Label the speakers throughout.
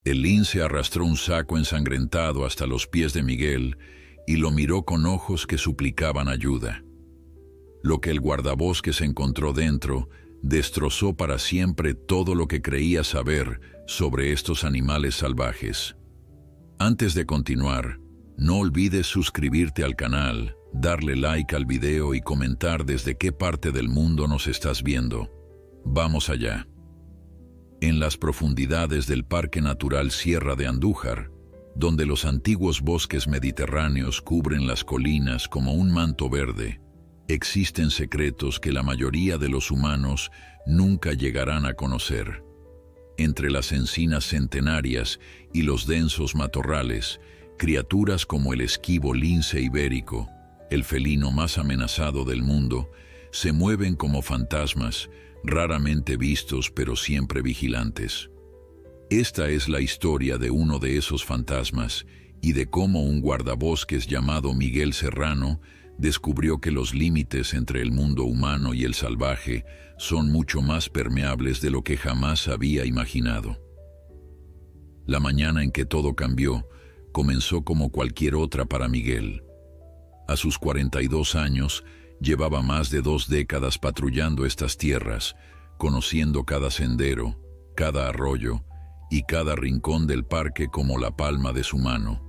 Speaker 1: El lince arrastró un saco ensangrentado hasta los pies de Miguel y lo miró con ojos que suplicaban ayuda. Lo que el guardabosques encontró dentro destrozó para siempre todo lo que creía saber sobre estos animales salvajes. Antes de continuar, no olvides suscribirte al canal, darle like al video y comentar desde qué parte del mundo nos estás viendo. Vamos allá. En las profundidades del Parque Natural Sierra de Andújar, donde los antiguos bosques mediterráneos cubren las colinas como un manto verde, existen secretos que la mayoría de los humanos nunca llegarán a conocer. Entre las encinas centenarias y los densos matorrales, criaturas como el esquivo lince ibérico, el felino más amenazado del mundo, se mueven como fantasmas, raramente vistos pero siempre vigilantes. Esta es la historia de uno de esos fantasmas y de cómo un guardabosques llamado Miguel Serrano descubrió que los límites entre el mundo humano y el salvaje son mucho más permeables de lo que jamás había imaginado. La mañana en que todo cambió comenzó como cualquier otra para Miguel. A sus 42 años, llevaba más de 2 décadas patrullando estas tierras, conociendo cada sendero, cada arroyo y cada rincón del parque como la palma de su mano.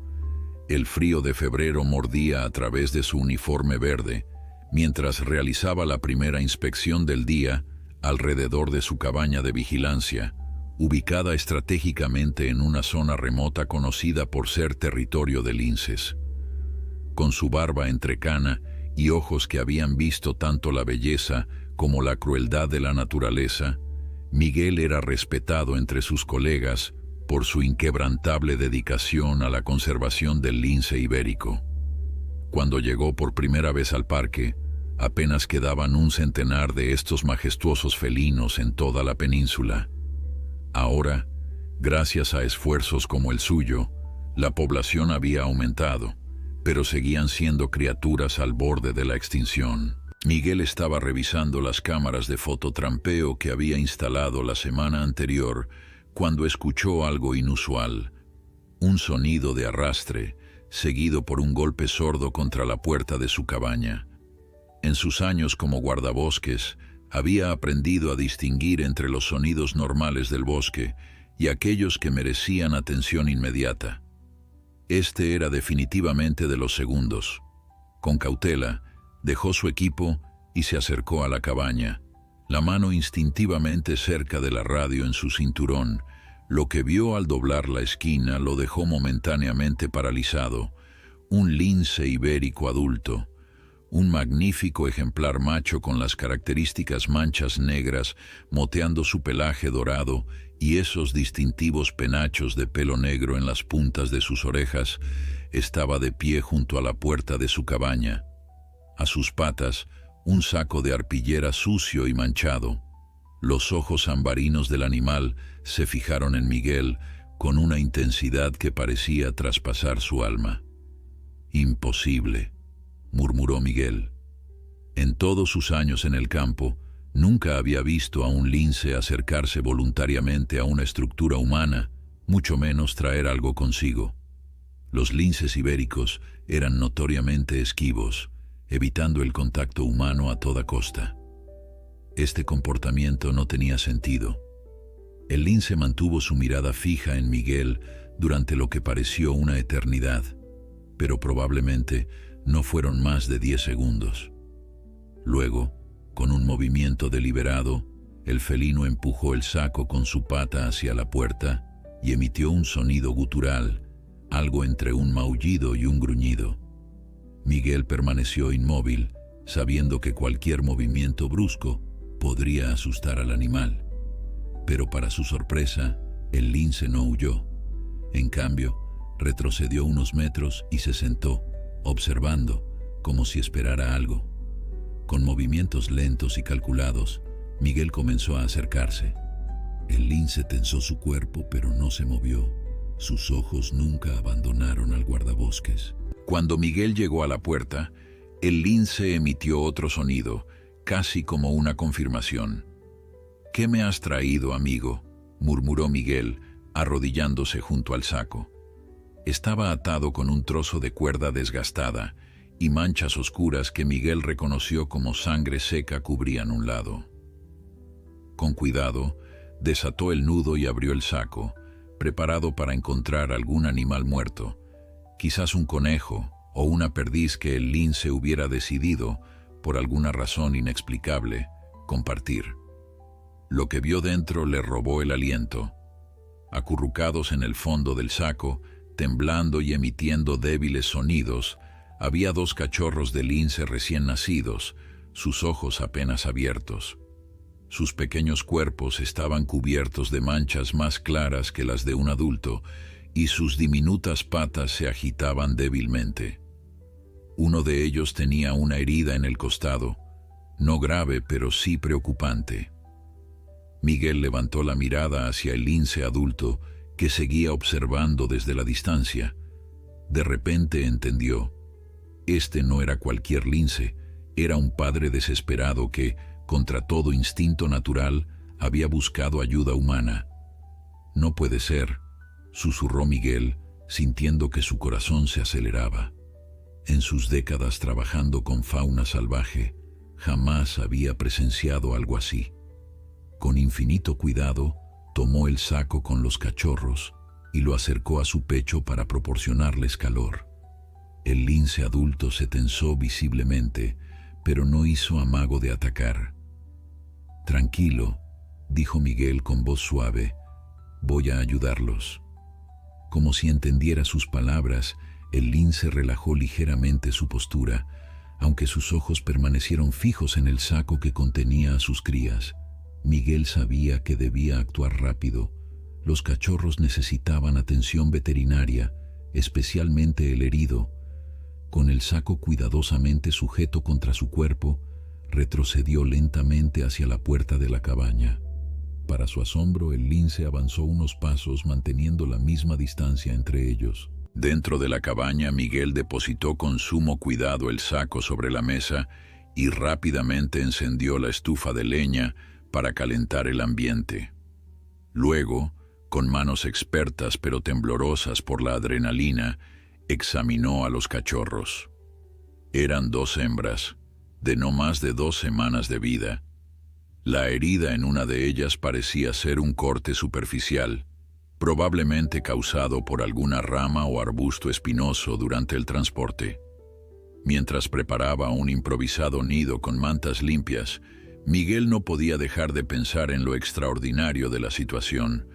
Speaker 1: El frío de febrero mordía a través de su uniforme verde, mientras realizaba la primera inspección del día alrededor de su cabaña de vigilancia, ubicada estratégicamente en una zona remota conocida por ser territorio de linces. Con su barba entrecana y ojos que habían visto tanto la belleza como la crueldad de la naturaleza, Miguel era respetado entre sus colegas por su inquebrantable dedicación a la conservación del lince ibérico. Cuando llegó por primera vez al parque, apenas quedaban un centenar de estos majestuosos felinos en toda la península. Ahora, gracias a esfuerzos como el suyo, la población había aumentado, pero seguían siendo criaturas al borde de la extinción. Miguel estaba revisando las cámaras de fototrampeo que había instalado la semana anterior cuando escuchó algo inusual, un sonido de arrastre, seguido por un golpe sordo contra la puerta de su cabaña. En sus años como guardabosques, había aprendido a distinguir entre los sonidos normales del bosque y aquellos que merecían atención inmediata. Este era definitivamente de los segundos. Con cautela, dejó su equipo y se acercó a la cabaña, la mano instintivamente cerca de la radio en su cinturón. Lo que vio al doblar la esquina lo dejó momentáneamente paralizado. Un lince ibérico adulto, un magnífico ejemplar macho con las características manchas negras moteando su pelaje dorado y esos distintivos penachos de pelo negro en las puntas de sus orejas, estaba de pie junto a la puerta de su cabaña. A sus patas, un saco de arpillera sucio y manchado. Los ojos ambarinos del animal se fijaron en Miguel con una intensidad que parecía traspasar su alma. «Imposible», murmuró Miguel. En todos sus años en el campo, nunca había visto a un lince acercarse voluntariamente a una estructura humana, mucho menos traer algo consigo. Los linces ibéricos eran notoriamente esquivos, evitando el contacto humano a toda costa. Este comportamiento no tenía sentido. El lince mantuvo su mirada fija en Miguel durante lo que pareció una eternidad, pero probablemente no fueron más de 10 segundos. Luego, con un movimiento deliberado, el felino empujó el saco con su pata hacia la puerta y emitió un sonido gutural, algo entre un maullido y un gruñido. Miguel permaneció inmóvil, sabiendo que cualquier movimiento brusco podría asustar al animal. Pero para su sorpresa, el lince no huyó. En cambio, retrocedió unos metros y se sentó, observando, como si esperara algo. Con movimientos lentos y calculados, Miguel comenzó a acercarse. El lince tensó su cuerpo, pero no se movió. Sus ojos nunca abandonaron al guardabosques. Cuando Miguel llegó a la puerta, el lince emitió otro sonido, casi como una confirmación. «¿Qué me has traído, amigo?», murmuró Miguel, arrodillándose junto al saco. Estaba atado con un trozo de cuerda desgastada y manchas oscuras que Miguel reconoció como sangre seca cubrían un lado. Con cuidado, desató el nudo y abrió el saco, preparado para encontrar algún animal muerto, quizás un conejo o una perdiz que el lince hubiera decidido, por alguna razón inexplicable, compartir. Lo que vio dentro le robó el aliento. Acurrucados en el fondo del saco, temblando y emitiendo débiles sonidos, había 2 cachorros de lince recién nacidos, sus ojos apenas abiertos. Sus pequeños cuerpos estaban cubiertos de manchas más claras que las de un adulto, y sus diminutas patas se agitaban débilmente. Uno de ellos tenía una herida en el costado, no grave pero sí preocupante. Miguel levantó la mirada hacia el lince adulto, que seguía observando desde la distancia. De repente entendió. Este no era cualquier lince, era un padre desesperado que, contra todo instinto natural, había buscado ayuda humana. «No puede ser», susurró Miguel, sintiendo que su corazón se aceleraba. En sus décadas trabajando con fauna salvaje, jamás había presenciado algo así. Con infinito cuidado, tomó el saco con los cachorros y lo acercó a su pecho para proporcionarles calor. El lince adulto se tensó visiblemente, pero no hizo amago de atacar. «Tranquilo», dijo Miguel con voz suave, «voy a ayudarlos». Como si entendiera sus palabras, el lince relajó ligeramente su postura, aunque sus ojos permanecieron fijos en el saco que contenía a sus crías. Miguel sabía que debía actuar rápido. Los cachorros necesitaban atención veterinaria, especialmente el herido. Con el saco cuidadosamente sujeto contra su cuerpo, retrocedió lentamente hacia la puerta de la cabaña. Para su asombro, el lince avanzó unos pasos manteniendo la misma distancia entre ellos. Dentro de la cabaña, Miguel depositó con sumo cuidado el saco sobre la mesa y rápidamente encendió la estufa de leña para calentar el ambiente. Luego, con manos expertas pero temblorosas por la adrenalina, examinó a los cachorros. Eran 2 hembras, de no más de 2 semanas de vida. La herida en una de ellas parecía ser un corte superficial, probablemente causado por alguna rama o arbusto espinoso durante el transporte. Mientras preparaba un improvisado nido con mantas limpias, Miguel no podía dejar de pensar en lo extraordinario de la situación.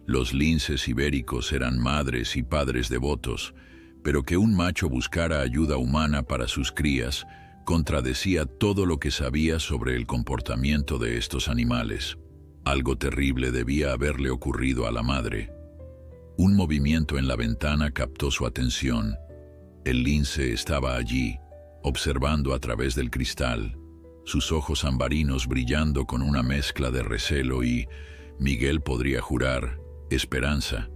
Speaker 1: Los linces ibéricos eran madres y padres devotos, pero que un macho buscara ayuda humana para sus crías contradecía todo lo que sabía sobre el comportamiento de estos animales. Algo terrible debía haberle ocurrido a la madre. Un movimiento en la ventana captó su atención. El lince estaba allí, observando a través del cristal, sus ojos ambarinos brillando con una mezcla de recelo y, Miguel podría jurar, esperanza.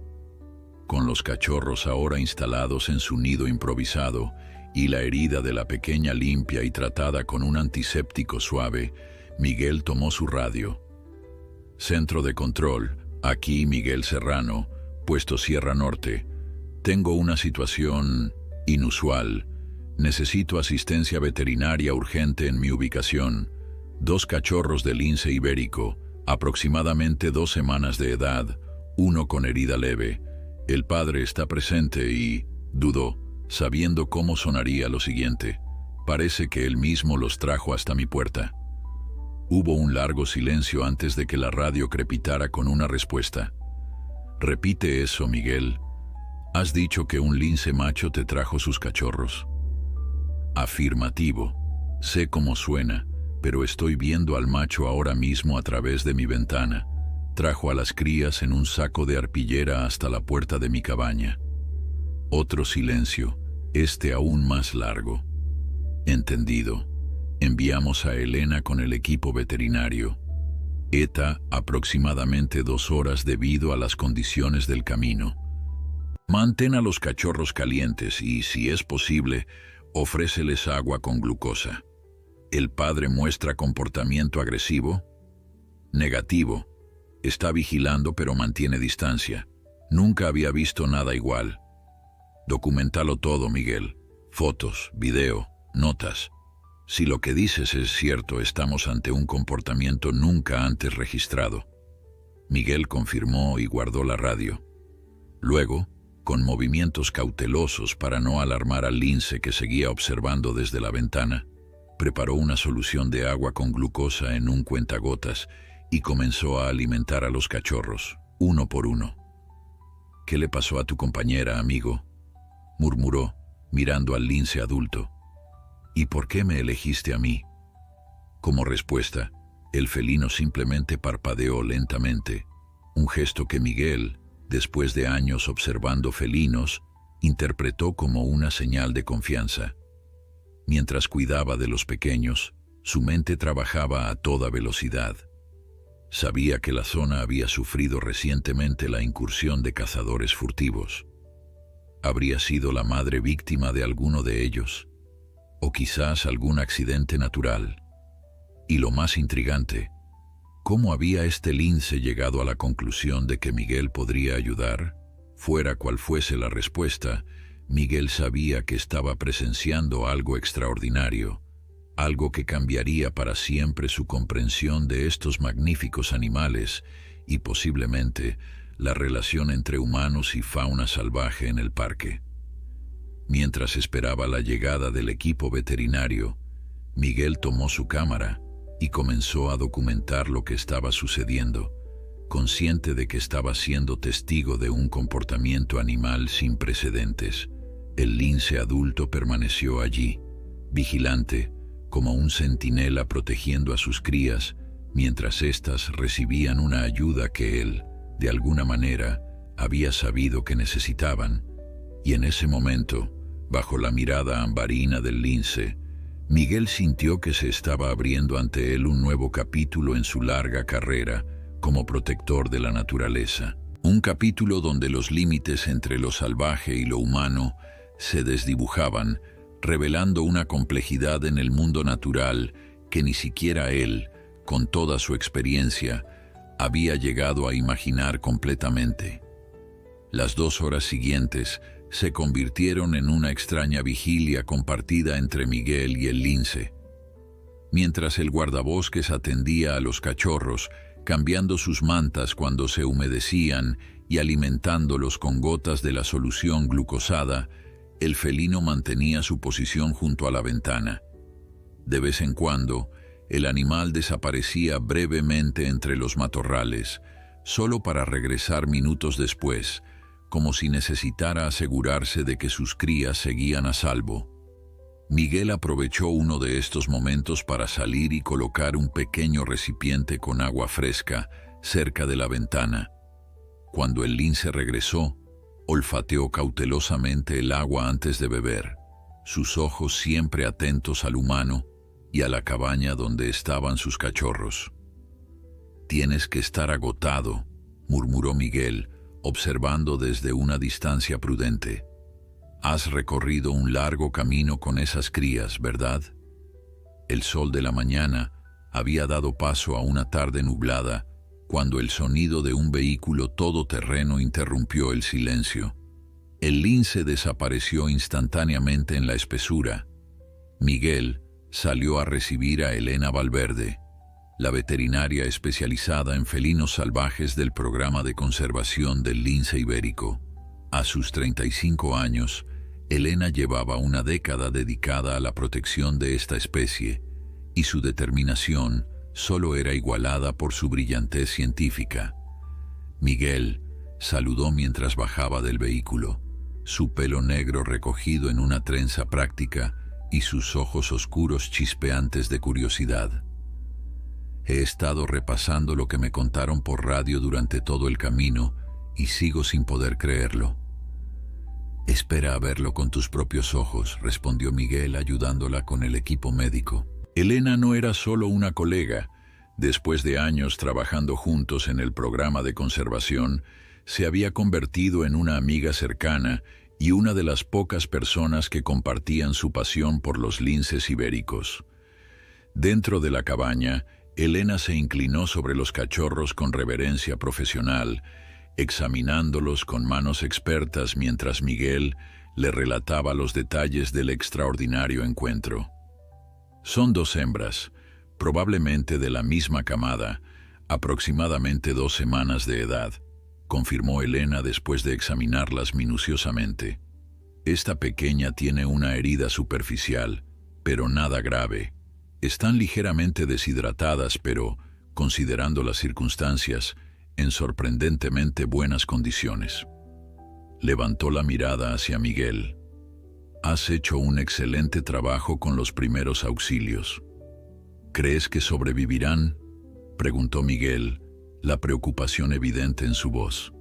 Speaker 1: Con los cachorros ahora instalados en su nido improvisado y la herida de la pequeña limpia y tratada con un antiséptico suave, Miguel tomó su radio. «Centro de control, aquí Miguel Serrano, puesto Sierra Norte. Tengo una situación inusual. Necesito asistencia veterinaria urgente en mi ubicación. 2 cachorros de lince ibérico, aproximadamente 2 semanas de edad, uno con herida leve. El padre está presente y...» dudó, sabiendo cómo sonaría lo siguiente. «Parece que él mismo los trajo hasta mi puerta». Hubo un largo silencio antes de que la radio crepitara con una respuesta. «Repite eso, Miguel. ¿Has dicho que un lince macho te trajo sus cachorros?» «Afirmativo. Sé cómo suena, pero estoy viendo al macho ahora mismo a través de mi ventana. Trajo a las crías en un saco de arpillera hasta la puerta de mi cabaña». Otro silencio, este aún más largo. «Entendido. Enviamos a Elena con el equipo veterinario. ETA aproximadamente 2 horas debido a las condiciones del camino. Mantén a los cachorros calientes y, si es posible, ofréceles agua con glucosa. ¿El padre muestra comportamiento agresivo?» «Negativo. Está vigilando pero mantiene distancia. Nunca había visto nada igual. Documentalo todo, Miguel. Fotos, video, notas. Si lo que dices es cierto, estamos ante un comportamiento nunca antes registrado. Miguel confirmó y guardó la radio. Luego, con movimientos cautelosos para no alarmar al lince que seguía observando desde la ventana, preparó una solución de agua con glucosa en un cuentagotas y comenzó a alimentar a los cachorros, uno por uno. «¿Qué le pasó a tu compañera, amigo?», murmuró, mirando al lince adulto. «¿Y por qué me elegiste a mí?». Como respuesta, el felino simplemente parpadeó lentamente, un gesto que Miguel, después de años observando felinos, interpretó como una señal de confianza. Mientras cuidaba de los pequeños, su mente trabajaba a toda velocidad. Sabía que la zona había sufrido recientemente la incursión de cazadores furtivos. ¿Habría sido la madre víctima de alguno de ellos? ¿O quizás algún accidente natural? Y lo más intrigante, ¿cómo había este lince llegado a la conclusión de que Miguel podría ayudar? Fuera cual fuese la respuesta, Miguel sabía que estaba presenciando algo extraordinario, algo que cambiaría para siempre su comprensión de estos magníficos animales y posiblemente la relación entre humanos y fauna salvaje en el parque. Mientras esperaba la llegada del equipo veterinario, Miguel tomó su cámara y comenzó a documentar lo que estaba sucediendo, consciente de que estaba siendo testigo de un comportamiento animal sin precedentes. El lince adulto permaneció allí, vigilante, como un centinela protegiendo a sus crías, mientras éstas recibían una ayuda que él, de alguna manera, había sabido que necesitaban. Y en ese momento, bajo la mirada ambarina del lince, Miguel sintió que se estaba abriendo ante él un nuevo capítulo en su larga carrera como protector de la naturaleza. Un capítulo donde los límites entre lo salvaje y lo humano se desdibujaban, revelando una complejidad en el mundo natural que ni siquiera él, con toda su experiencia, había llegado a imaginar completamente. Las 2 horas siguientes se convirtieron en una extraña vigilia compartida entre Miguel y el lince. Mientras el guardabosques atendía a los cachorros, cambiando sus mantas cuando se humedecían y alimentándolos con gotas de la solución glucosada, el felino mantenía su posición junto a la ventana. De vez en cuando, el animal desaparecía brevemente entre los matorrales, solo para regresar minutos después, como si necesitara asegurarse de que sus crías seguían a salvo. Miguel aprovechó uno de estos momentos para salir y colocar un pequeño recipiente con agua fresca cerca de la ventana. Cuando el lince regresó, olfateó cautelosamente el agua antes de beber, sus ojos siempre atentos al humano y a la cabaña donde estaban sus cachorros. «Tienes que estar agotado», murmuró Miguel, observando desde una distancia prudente. «Has recorrido un largo camino con esas crías, ¿verdad?». El sol de la mañana había dado paso a una tarde nublada cuando el sonido de un vehículo todoterreno interrumpió el silencio. El lince desapareció instantáneamente en la espesura. Miguel salió a recibir a Elena Valverde, la veterinaria especializada en felinos salvajes del programa de conservación del lince ibérico. A sus 35 años, Elena llevaba una década dedicada a la protección de esta especie, y su determinación solo era igualada por su brillantez científica. Miguel saludó mientras bajaba del vehículo, su pelo negro recogido en una trenza práctica y sus ojos oscuros chispeantes de curiosidad. «He estado repasando lo que me contaron por radio durante todo el camino y sigo sin poder creerlo». «Espera a verlo con tus propios ojos», respondió Miguel ayudándola con el equipo médico. Elena no era solo una colega. Después de años trabajando juntos en el programa de conservación, se había convertido en una amiga cercana y una de las pocas personas que compartían su pasión por los linces ibéricos. Dentro de la cabaña, Elena se inclinó sobre los cachorros con reverencia profesional, examinándolos con manos expertas mientras Miguel le relataba los detalles del extraordinario encuentro. Son 2 hembras, probablemente de la misma camada, aproximadamente 2 semanas de edad, confirmó Elena después de examinarlas minuciosamente. Esta pequeña tiene una herida superficial, pero nada grave. Están ligeramente deshidratadas, pero, considerando las circunstancias, en sorprendentemente buenas condiciones. Levantó la mirada hacia Miguel. Has hecho un excelente trabajo con los primeros auxilios. ¿Crees que sobrevivirán?, preguntó Miguel, la preocupación evidente en su voz.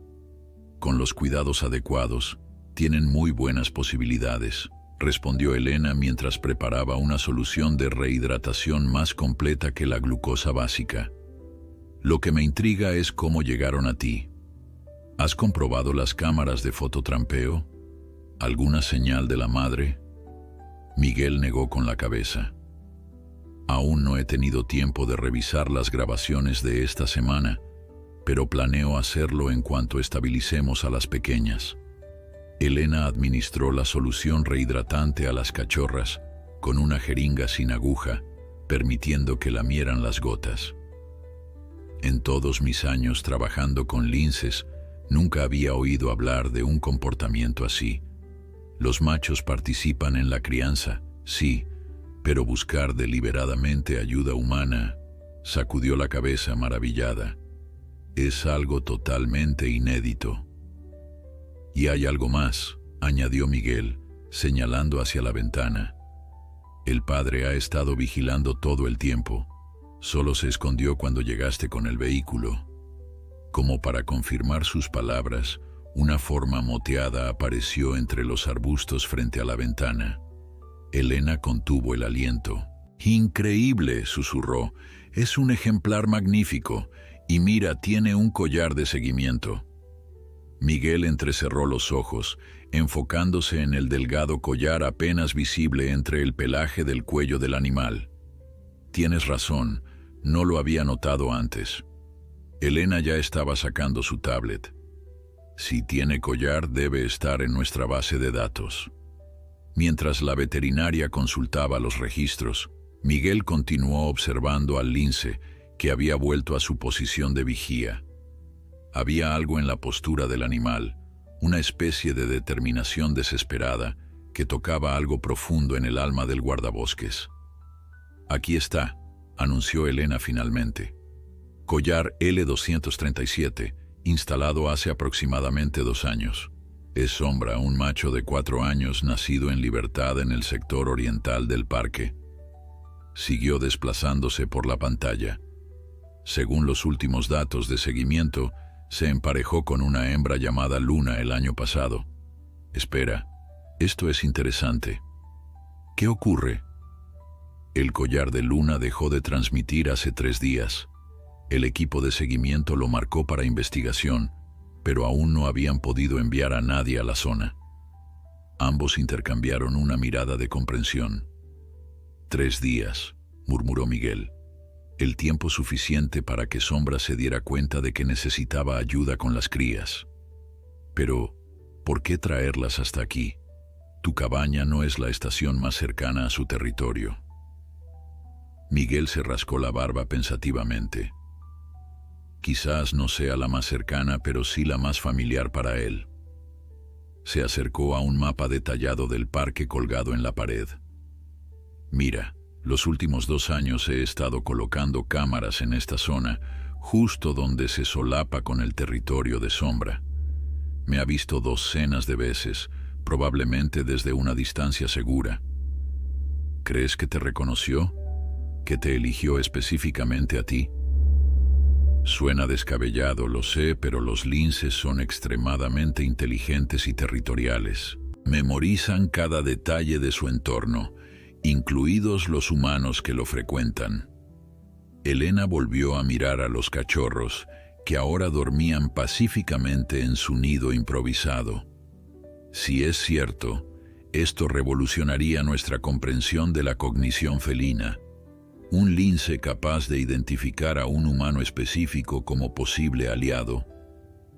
Speaker 1: Con los cuidados adecuados, tienen muy buenas posibilidades, respondió Elena mientras preparaba una solución de rehidratación más completa que la glucosa básica. Lo que me intriga es cómo llegaron a ti. ¿Has comprobado las cámaras de fototrampeo? ¿Alguna señal de la madre? Miguel negó con la cabeza. Aún no he tenido tiempo de revisar las grabaciones de esta semana, pero planeo hacerlo en cuanto estabilicemos a las pequeñas. Elena administró la solución rehidratante a las cachorras con una jeringa sin aguja, permitiendo que lamieran las gotas. En todos mis años trabajando con linces, nunca había oído hablar de un comportamiento así. Los machos participan en la crianza, sí, pero buscar deliberadamente ayuda humana, sacudió la cabeza maravillada. Es algo totalmente inédito. Y hay algo más, añadió Miguel, señalando hacia la ventana. El padre ha estado vigilando todo el tiempo. Solo se escondió cuando llegaste con el vehículo. Como para confirmar sus palabras, una forma moteada apareció entre los arbustos frente a la ventana. Elena contuvo el aliento. «Increíble», susurró. «Es un ejemplar magnífico. Y mira, tiene un collar de seguimiento». Miguel entrecerró los ojos, enfocándose en el delgado collar apenas visible entre el pelaje del cuello del animal. «Tienes razón, no lo había notado antes». Elena ya estaba sacando su tablet. «Si tiene collar, debe estar en nuestra base de datos». Mientras la veterinaria consultaba los registros, Miguel continuó observando al lince, que había vuelto a su posición de vigía. Había algo en la postura del animal, una especie de determinación desesperada que tocaba algo profundo en el alma del guardabosques. «Aquí está», anunció Elena finalmente. «Collar L237, instalado hace aproximadamente 2 años. Es Sombra, un macho de 4 años nacido en libertad en el sector oriental del parque». Siguió desplazándose por la pantalla. Según los últimos datos de seguimiento, se emparejó con una hembra llamada Luna el año pasado. Espera, esto es interesante. ¿Qué ocurre? El collar de Luna dejó de transmitir hace 3 días. El equipo de seguimiento lo marcó para investigación, pero aún no habían podido enviar a nadie a la zona. Ambos intercambiaron una mirada de comprensión. 3 días, murmuró Miguel. El tiempo suficiente para que Sombra se diera cuenta de que necesitaba ayuda con las crías. Pero, ¿por qué traerlas hasta aquí? Tu cabaña no es la estación más cercana a su territorio. Miguel se rascó la barba pensativamente. Quizás no sea la más cercana, pero sí la más familiar para él. Se acercó a un mapa detallado del parque colgado en la pared. Mira, los últimos 2 años he estado colocando cámaras en esta zona, justo donde se solapa con el territorio de Sombra. Me ha visto docenas de veces, probablemente desde una distancia segura. ¿Crees que te reconoció? ¿Que te eligió específicamente a ti? Suena descabellado, lo sé, pero los linces son extremadamente inteligentes y territoriales. Memorizan cada detalle de su entorno, incluidos los humanos que lo frecuentan. Elena volvió a mirar a los cachorros, que ahora dormían pacíficamente en su nido improvisado. Si es cierto, esto revolucionaría nuestra comprensión de la cognición felina. Un lince capaz de identificar a un humano específico como posible aliado.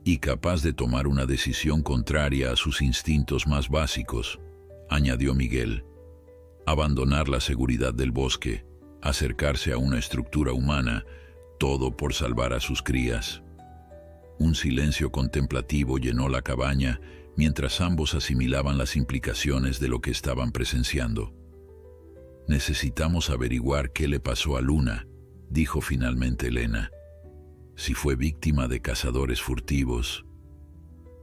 Speaker 1: y capaz de tomar una decisión contraria a sus instintos más básicos, añadió Miguel. Abandonar la seguridad del bosque, acercarse a una estructura humana, todo por salvar a sus crías. Un silencio contemplativo llenó la cabaña mientras ambos asimilaban las implicaciones de lo que estaban presenciando. Necesitamos averiguar qué le pasó a Luna, dijo finalmente Elena. Si fue víctima de cazadores furtivos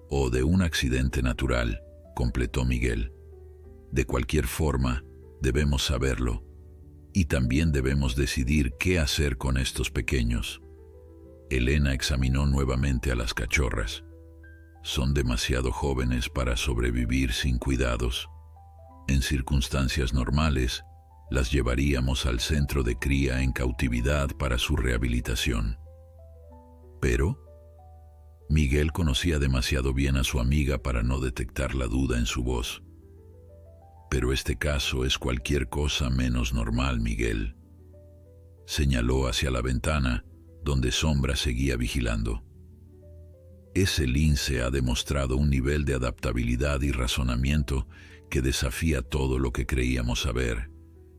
Speaker 1: o de un accidente natural, completó Miguel. De cualquier forma, debemos saberlo, y también debemos decidir qué hacer con estos pequeños. Elena examinó nuevamente a las cachorras. Son demasiado jóvenes para sobrevivir sin cuidados. En circunstancias normales, las llevaríamos al centro de cría en cautividad para su rehabilitación. Pero Miguel conocía demasiado bien a su amiga para no detectar la duda en su voz. Pero este caso es cualquier cosa menos normal, Miguel. Señaló hacia la ventana, donde Sombra seguía vigilando. Ese lince ha demostrado un nivel de adaptabilidad y razonamiento que desafía todo lo que creíamos saber.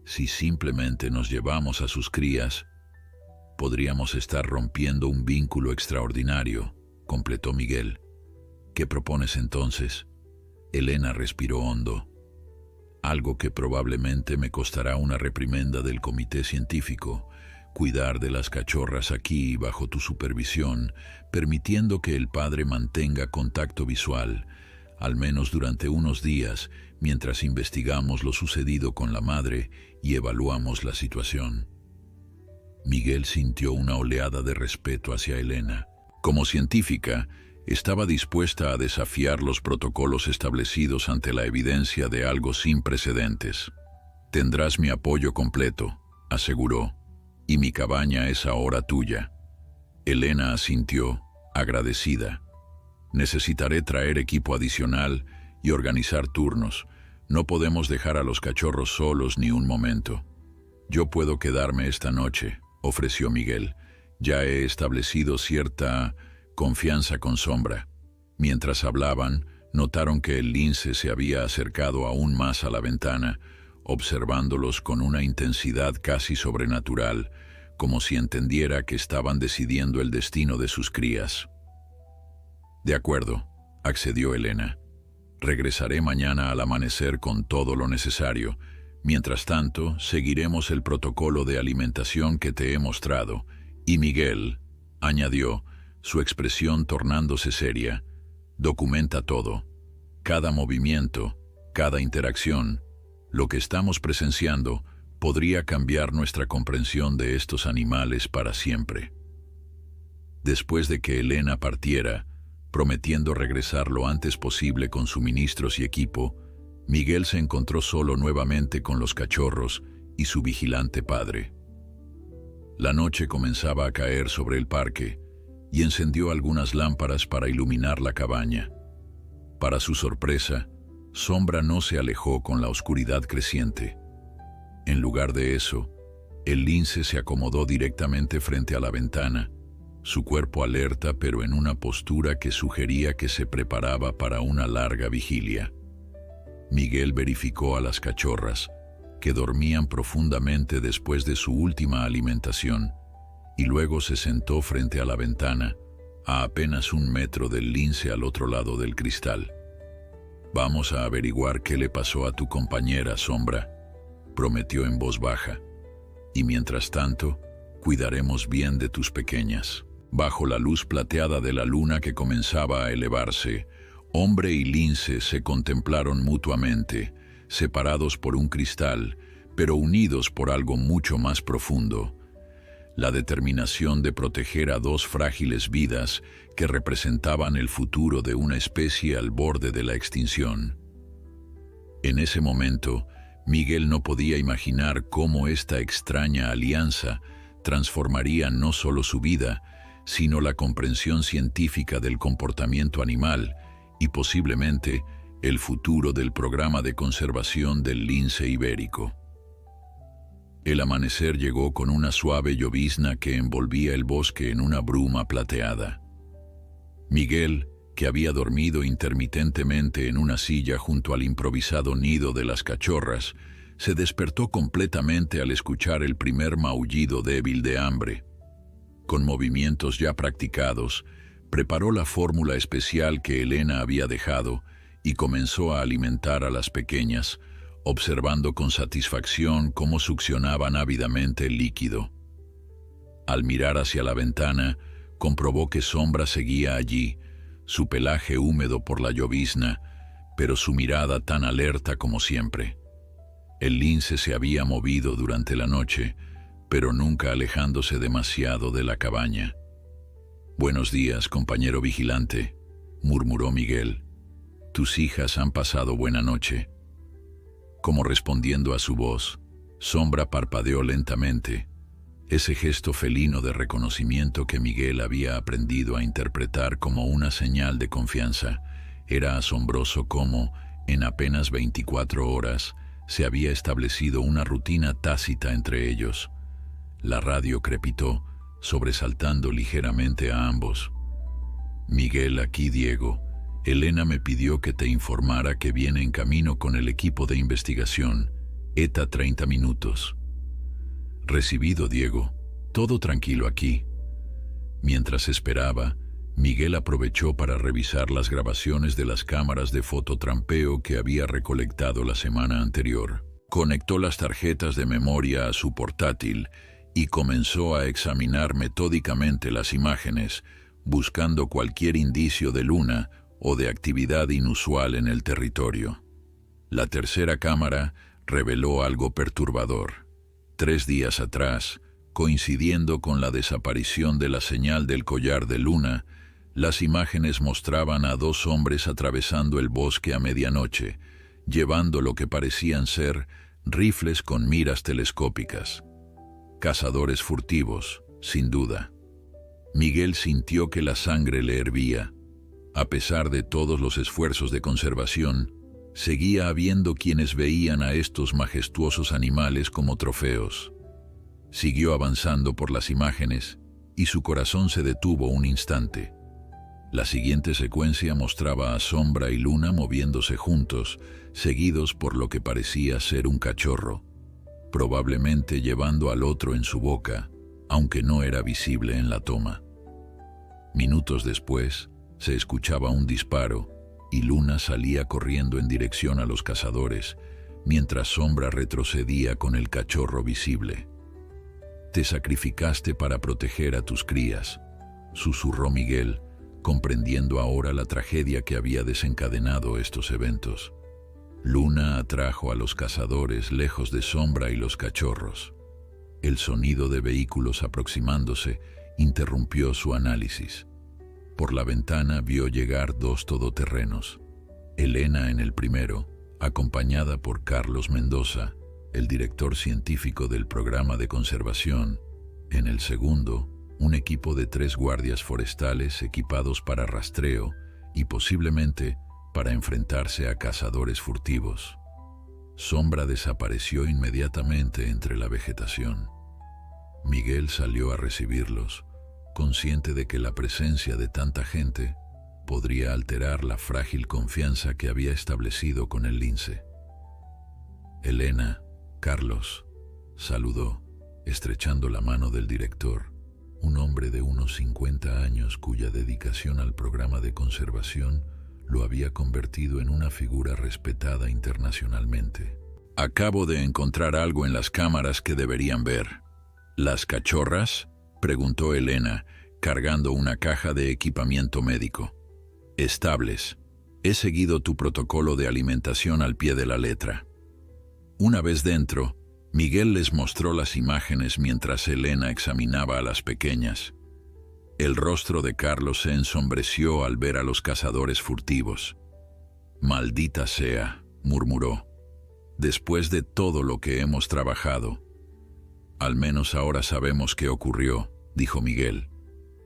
Speaker 1: Si simplemente nos llevamos a sus crías, podríamos estar rompiendo un vínculo extraordinario, completó Miguel. ¿Qué propones entonces? Elena respiró hondo. Algo que probablemente me costará una reprimenda del comité científico, cuidar de las cachorras aquí bajo tu supervisión, permitiendo que el padre mantenga contacto visual, al menos durante unos días, mientras investigamos lo sucedido con la madre y evaluamos la situación. Miguel sintió una oleada de respeto hacia Elena. Como científica, estaba dispuesta a desafiar los protocolos establecidos ante la evidencia de algo sin precedentes. Tendrás mi apoyo completo, aseguró, y mi cabaña es ahora tuya. Elena asintió, agradecida. Necesitaré traer equipo adicional y organizar turnos. No podemos dejar a los cachorros solos ni un momento. Yo puedo quedarme esta noche, ofreció Miguel. Ya he establecido cierta confianza con Sombra. Mientras hablaban, notaron que el lince se había acercado aún más a la ventana, observándolos con una intensidad casi sobrenatural, como si entendiera que estaban decidiendo el destino de sus crías. De acuerdo, accedió Elena. Regresaré mañana al amanecer con todo lo necesario. Mientras tanto, seguiremos el protocolo de alimentación que te he mostrado. Y Miguel, añadió, su expresión tornándose seria, documenta todo. Cada movimiento, cada interacción, lo que estamos presenciando, podría cambiar nuestra comprensión de estos animales para siempre. Después de que Elena partiera, prometiendo regresar lo antes posible con suministros y equipo, Miguel se encontró solo nuevamente con los cachorros y su vigilante padre. La noche comenzaba a caer sobre el parque y encendió algunas lámparas para iluminar la cabaña. Para su sorpresa, Sombra no se alejó con la oscuridad creciente. En lugar de eso, el lince se acomodó directamente frente a la ventana, su cuerpo alerta pero en una postura que sugería que se preparaba para una larga vigilia. Miguel verificó a las cachorras, que dormían profundamente después de su última alimentación, y luego se sentó frente a la ventana, a apenas 1 metro del lince al otro lado del cristal. «Vamos a averiguar qué le pasó a tu compañera, Sombra», prometió en voz baja. «Y mientras tanto, cuidaremos bien de tus pequeñas». Bajo la luz plateada de la luna que comenzaba a elevarse, hombre y lince se contemplaron mutuamente, separados por un cristal, pero unidos por algo mucho más profundo: la determinación de proteger a 2 frágiles vidas que representaban el futuro de una especie al borde de la extinción. En ese momento, Miguel no podía imaginar cómo esta extraña alianza transformaría no solo su vida, sino la comprensión científica del comportamiento animal y posiblemente el futuro del programa de conservación del lince ibérico. El amanecer llegó con una suave llovizna que envolvía el bosque en una bruma plateada. Miguel, que había dormido intermitentemente en una silla junto al improvisado nido de las cachorras, se despertó completamente al escuchar el primer maullido débil de hambre. Con movimientos ya practicados, preparó la fórmula especial que Elena había dejado y comenzó a alimentar a las pequeñas, observando con satisfacción cómo succionaban ávidamente el líquido. Al mirar hacia la ventana, comprobó que Sombra seguía allí, su pelaje húmedo por la llovizna, pero su mirada tan alerta como siempre. El lince se había movido durante la noche, pero nunca alejándose demasiado de la cabaña. «Buenos días, compañero vigilante», murmuró Miguel. «Tus hijas han pasado buena noche». Como respondiendo a su voz, Sombra parpadeó lentamente. Ese gesto felino de reconocimiento que Miguel había aprendido a interpretar como una señal de confianza. Era asombroso cómo, en apenas 24 horas, se había establecido una rutina tácita entre ellos. La radio crepitó, sobresaltando ligeramente a ambos. «Miguel, aquí Diego. Elena me pidió que te informara que viene en camino con el equipo de investigación. ETA 30 minutos». «Recibido, Diego. Todo tranquilo aquí». Mientras esperaba, Miguel aprovechó para revisar las grabaciones de las cámaras de fototrampeo que había recolectado la semana anterior. Conectó las tarjetas de memoria a su portátil y comenzó a examinar metódicamente las imágenes, buscando cualquier indicio de luna o de actividad inusual en el territorio. La tercera cámara reveló algo perturbador. 3 días atrás, coincidiendo con la desaparición de la señal del collar de luna, las imágenes mostraban a 2 hombres atravesando el bosque a medianoche, llevando lo que parecían ser rifles con miras telescópicas. Cazadores furtivos, sin duda. Miguel sintió que la sangre le hervía. A pesar de todos los esfuerzos de conservación, seguía habiendo quienes veían a estos majestuosos animales como trofeos. Siguió avanzando por las imágenes y su corazón se detuvo un instante. La siguiente secuencia mostraba a Sombra y Luna moviéndose juntos, seguidos por lo que parecía ser un cachorro, probablemente llevando al otro en su boca, aunque no era visible en la toma. Minutos después, se escuchaba un disparo y Luna salía corriendo en dirección a los cazadores, mientras Sombra retrocedía con el cachorro visible. «Te sacrificaste para proteger a tus crías», susurró Miguel, comprendiendo ahora la tragedia que había desencadenado estos eventos. Luna atrajo a los cazadores lejos de Sombra y los cachorros. El sonido de vehículos aproximándose interrumpió su análisis. Por la ventana vio llegar 2 todoterrenos. Elena en el primero, acompañada por Carlos Mendoza, el director científico del programa de conservación. En el segundo, un equipo de 3 guardias forestales equipados para rastreo y posiblemente para enfrentarse a cazadores furtivos. Sombra desapareció inmediatamente entre la vegetación. Miguel salió a recibirlos, consciente de que la presencia de tanta gente podría alterar la frágil confianza que había establecido con el lince. «Elena, Carlos», saludó, estrechando la mano del director, un hombre de unos 50 años cuya dedicación al programa de conservación lo había convertido en una figura respetada internacionalmente. «Acabo de encontrar algo en las cámaras que deberían ver». «¿Las cachorras?», preguntó Elena, cargando una caja de equipamiento médico. «Estables. He seguido tu protocolo de alimentación al pie de la letra». Una vez dentro, Miguel les mostró las imágenes mientras Elena examinaba a las pequeñas. El rostro de Carlos se ensombreció al ver a los cazadores furtivos. «Maldita sea», murmuró. «Después de todo lo que hemos trabajado». «Al menos ahora sabemos qué ocurrió», dijo Miguel.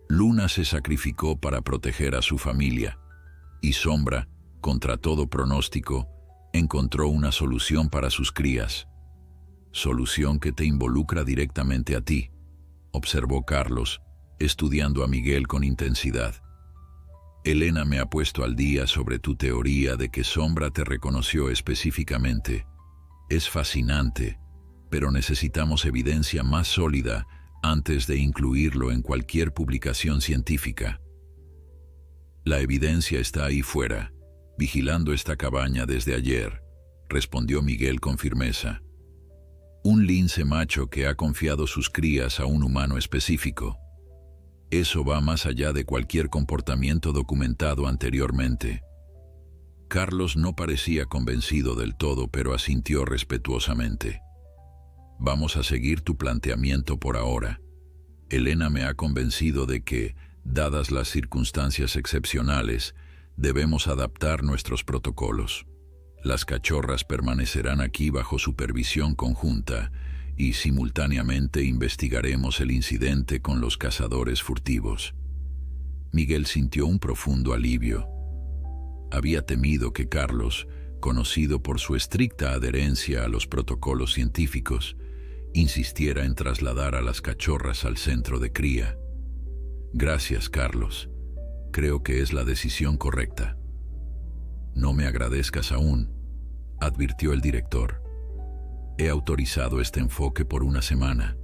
Speaker 1: «Luna se sacrificó para proteger a su familia, y Sombra, contra todo pronóstico, encontró una solución para sus crías». «Solución que te involucra directamente a ti», observó Carlos, estudiando a Miguel con intensidad. Elena me ha puesto al día sobre tu teoría de que Sombra te reconoció específicamente. Es fascinante, pero necesitamos evidencia más sólida antes de incluirlo en cualquier publicación científica. La evidencia está ahí fuera, vigilando esta cabaña desde ayer, respondió Miguel con firmeza. Un lince macho que ha confiado sus crías a un humano específico. Eso va más allá de cualquier comportamiento documentado anteriormente. Carlos no parecía convencido del todo, pero asintió respetuosamente. Vamos a seguir tu planteamiento por ahora. Elena me ha convencido de que, dadas las circunstancias excepcionales, debemos adaptar nuestros protocolos. Las cachorras permanecerán aquí bajo supervisión conjunta y simultáneamente investigaremos el incidente con los cazadores furtivos. Miguel sintió un profundo alivio. Había temido que Carlos, conocido por su estricta adherencia a los protocolos científicos, insistiera en trasladar a las cachorras al centro de cría. Gracias, Carlos. Creo que es la decisión correcta. No me agradezcas aún, advirtió el director. He autorizado este enfoque por una semana.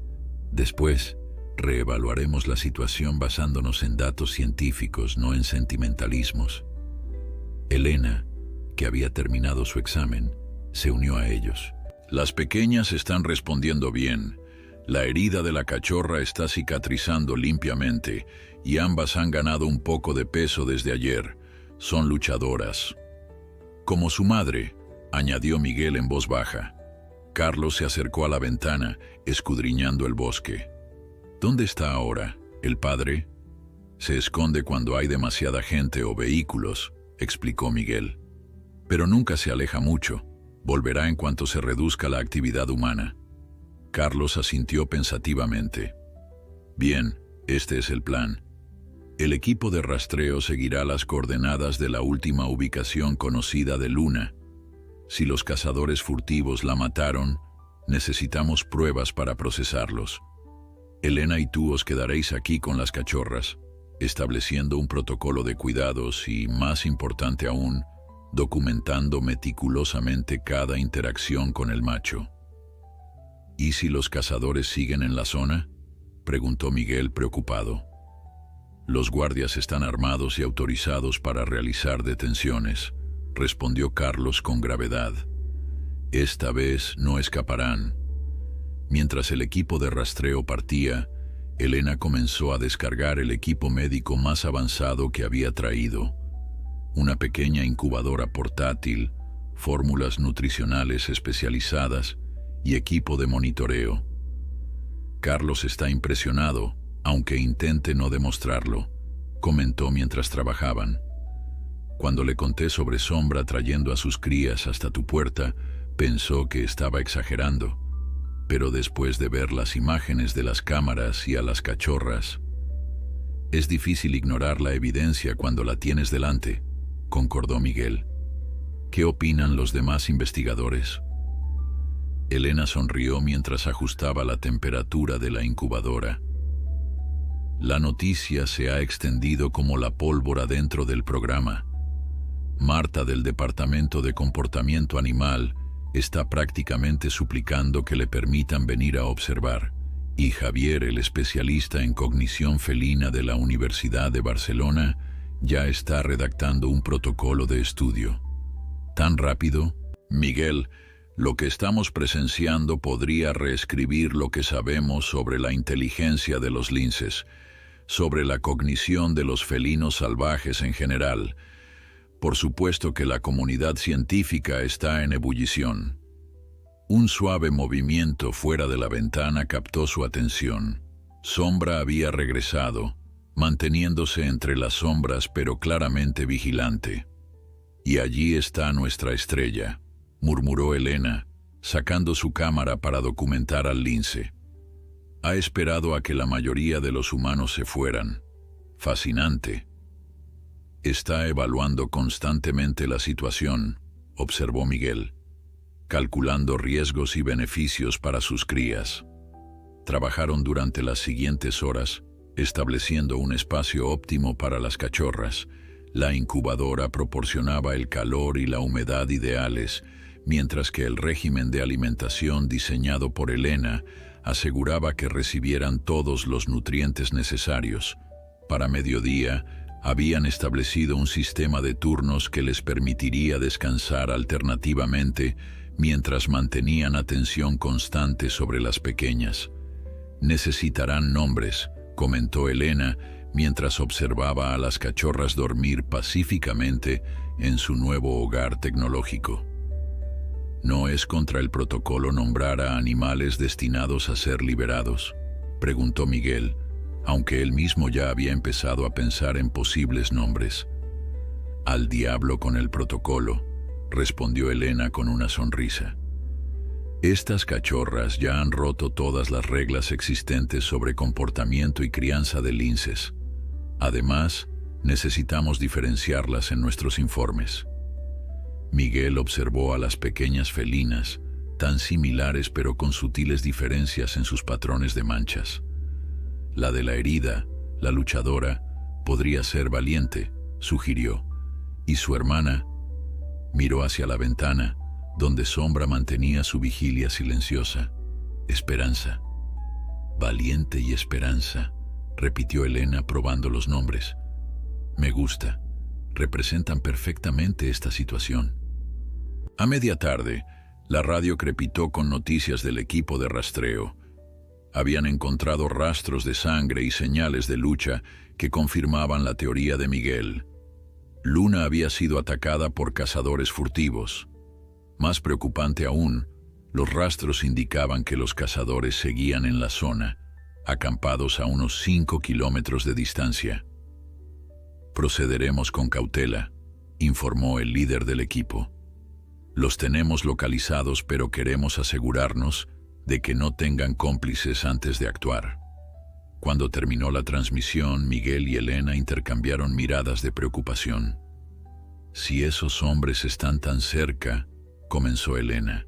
Speaker 1: Después, reevaluaremos la situación basándonos en datos científicos, no en sentimentalismos. Elena, que había terminado su examen, se unió a ellos. Las pequeñas están respondiendo bien. La herida de la cachorra está cicatrizando limpiamente y ambas han ganado un poco de peso desde ayer. Son luchadoras. Como su madre, añadió Miguel en voz baja. Carlos se acercó a la ventana, escudriñando el bosque. ¿Dónde está ahora, el padre? Se esconde cuando hay demasiada gente o vehículos, explicó Miguel. Pero nunca se aleja mucho. Volverá en cuanto se reduzca la actividad humana. Carlos asintió pensativamente. Bien, este es el plan. El equipo de rastreo seguirá las coordenadas de la última ubicación conocida de Luna. Si los cazadores furtivos la mataron, necesitamos pruebas para procesarlos. Elena y tú os quedaréis aquí con las cachorras, estableciendo un protocolo de cuidados y, más importante aún, documentando meticulosamente cada interacción con el macho. ¿Y si los cazadores siguen en la zona?, preguntó Miguel preocupado. Los guardias están armados y autorizados para realizar detenciones, respondió Carlos con gravedad. Esta vez no escaparán. Mientras el equipo de rastreo partía, Elena comenzó a descargar el equipo médico más avanzado que había traído. Una pequeña incubadora portátil, fórmulas nutricionales especializadas y equipo de monitoreo. Carlos está impresionado, aunque intente no demostrarlo, comentó mientras trabajaban. Cuando le conté sobre Sombra trayendo a sus crías hasta tu puerta, pensó que estaba exagerando, pero después de ver las imágenes de las cámaras y a las cachorras, es difícil ignorar la evidencia cuando la tienes delante, concordó Miguel. ¿Qué opinan los demás investigadores? Elena sonrió mientras ajustaba la temperatura de la incubadora. La noticia se ha extendido como la pólvora dentro del programa. Marta del Departamento de Comportamiento Animal está prácticamente suplicando que le permitan venir a observar, y Javier, el especialista en cognición felina de la Universidad de Barcelona, ya está redactando un protocolo de estudio. ¿Tan rápido? Miguel, lo que estamos presenciando podría reescribir lo que sabemos sobre la inteligencia de los linces, sobre la cognición de los felinos salvajes en general. Por supuesto que la comunidad científica está en ebullición. Un suave movimiento fuera de la ventana captó su atención. Sombra había regresado, manteniéndose entre las sombras pero claramente vigilante. «Y allí está nuestra estrella», murmuró Elena, sacando su cámara para documentar al lince. Ha esperado a que la mayoría de los humanos se fueran. Fascinante. Está evaluando constantemente la situación, observó Miguel, calculando riesgos y beneficios para sus crías. Trabajaron durante las siguientes horas, estableciendo un espacio óptimo para las cachorras, La incubadora proporcionaba el calor y la humedad ideales, mientras que el régimen de alimentación diseñado por Elena aseguraba que recibieran todos los nutrientes necesarios. Para mediodía, habían establecido un sistema de turnos que les permitiría descansar alternativamente mientras mantenían atención constante sobre las pequeñas. «Necesitarán nombres», comentó Elena mientras observaba a las cachorras dormir pacíficamente en su nuevo hogar tecnológico. «¿No es contra el protocolo nombrar a animales destinados a ser liberados?», preguntó Miguel, aunque él mismo ya había empezado a pensar en posibles nombres. «Al diablo con el protocolo», respondió Elena con una sonrisa. «Estas cachorras ya han roto todas las reglas existentes sobre comportamiento y crianza de linces. Además, necesitamos diferenciarlas en nuestros informes». Miguel observó a las pequeñas felinas, tan similares pero con sutiles diferencias en sus patrones de manchas. La de la herida, la luchadora, podría ser Valiente, sugirió, y su hermana miró hacia la ventana, donde Sombra mantenía su vigilia silenciosa. Esperanza. Valiente y Esperanza, repitió Elena probando los nombres. Me gusta. Representan perfectamente esta situación. A media tarde, la radio crepitó con noticias del equipo de rastreo. Habían encontrado rastros de sangre y señales de lucha que confirmaban la teoría de Miguel. Luna había sido atacada por cazadores furtivos. Más preocupante aún, los rastros indicaban que los cazadores seguían en la zona, acampados a unos 5 kilómetros de distancia. «Procederemos con cautela», informó el líder del equipo. «Los tenemos localizados, pero queremos asegurarnos de que no tengan cómplices antes de actuar». Cuando terminó la transmisión, Miguel y Elena intercambiaron miradas de preocupación. «Si esos hombres están tan cerca», comenzó Elena.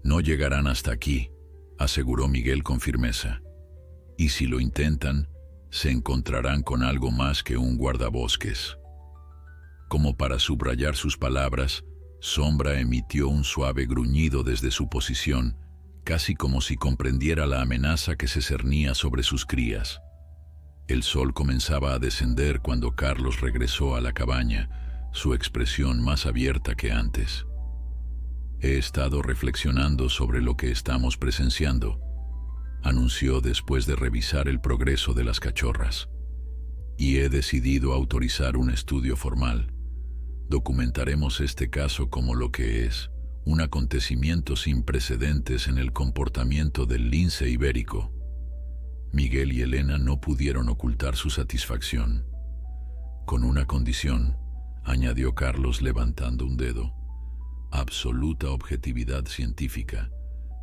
Speaker 1: «No llegarán hasta aquí», aseguró Miguel con firmeza. «Y si lo intentan, se encontrarán con algo más que un guardabosques». Como para subrayar sus palabras, Sombra emitió un suave gruñido desde su posición, casi como si comprendiera la amenaza que se cernía sobre sus crías. El sol comenzaba a descender cuando Carlos regresó a la cabaña, su expresión más abierta que antes. «He estado reflexionando sobre lo que estamos presenciando», anunció después de revisar el progreso de las cachorras. «Y he decidido autorizar un estudio formal. Documentaremos este caso como lo que es, un acontecimiento sin precedentes en el comportamiento del lince ibérico». Miguel y Elena no pudieron ocultar su satisfacción. «Con una condición», añadió Carlos levantando un dedo: «absoluta objetividad científica.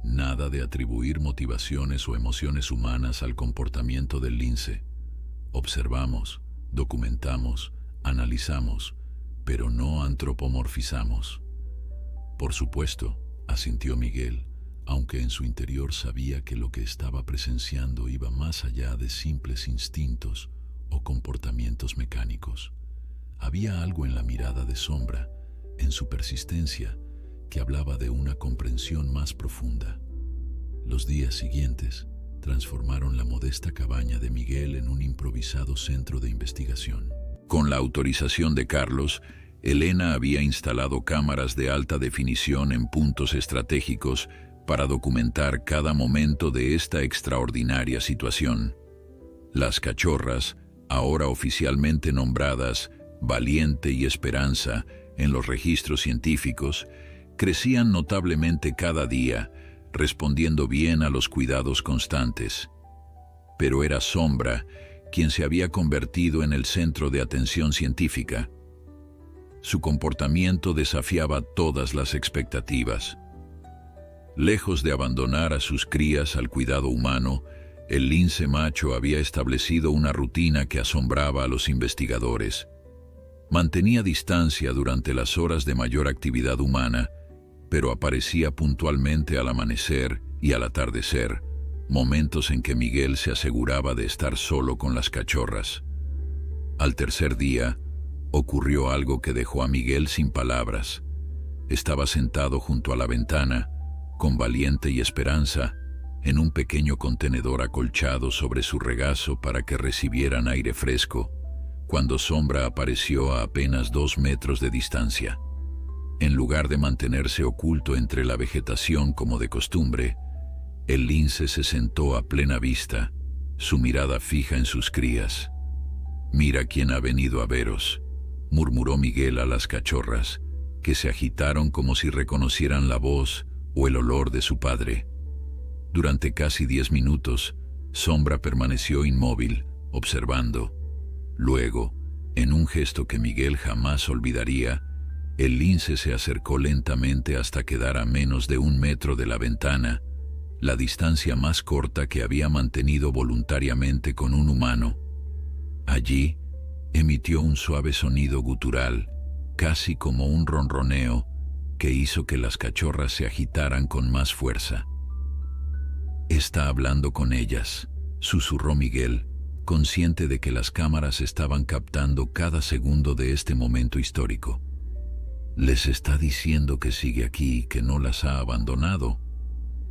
Speaker 1: Nada de atribuir motivaciones o emociones humanas al comportamiento del lince. Observamos, documentamos, analizamos, pero no antropomorfizamos». «Por supuesto», asintió Miguel, aunque en su interior sabía que lo que estaba presenciando iba más allá de simples instintos o comportamientos mecánicos. Había algo en la mirada de Sombra, en su persistencia, que hablaba de una comprensión más profunda. Los días siguientes transformaron la modesta cabaña de Miguel en un improvisado centro de investigación. Con la autorización de Carlos, Elena había instalado cámaras de alta definición en puntos estratégicos para documentar cada momento de esta extraordinaria situación. Las cachorras, ahora oficialmente nombradas Valiente y Esperanza en los registros científicos, crecían notablemente cada día, respondiendo bien a los cuidados constantes. Pero era Sombra quien se había convertido en el centro de atención científica. Su comportamiento desafiaba todas las expectativas. Lejos de abandonar a sus crías al cuidado humano, el lince macho había establecido una rutina que asombraba a los investigadores. Mantenía distancia durante las horas de mayor actividad humana, pero aparecía puntualmente al amanecer y al atardecer, momentos en que Miguel se aseguraba de estar solo con las cachorras. Al tercer día, Ocurrió algo que dejó a Miguel sin palabras. Estaba sentado junto a la ventana, con Valiente y Esperanza, en un pequeño contenedor acolchado sobre su regazo para que recibieran aire fresco, cuando Sombra apareció a apenas 2 metros de distancia. En lugar de mantenerse oculto entre la vegetación como de costumbre, el lince se sentó a plena vista, su mirada fija en sus crías. «Mira quién ha venido a veros», murmuró Miguel a las cachorras, que se agitaron como si reconocieran la voz o el olor de su padre. Durante casi 10 minutos, Sombra permaneció inmóvil, observando. Luego, en un gesto que Miguel jamás olvidaría, el lince se acercó lentamente hasta quedar a menos de 1 metro de la ventana, la distancia más corta que había mantenido voluntariamente con un humano. Allí, emitió un suave sonido gutural, casi como un ronroneo, que hizo que las cachorras se agitaran con más fuerza. «Está hablando con ellas», susurró Miguel, consciente de que las cámaras estaban captando cada segundo de este momento histórico. «Les está diciendo que sigue aquí y que no las ha abandonado».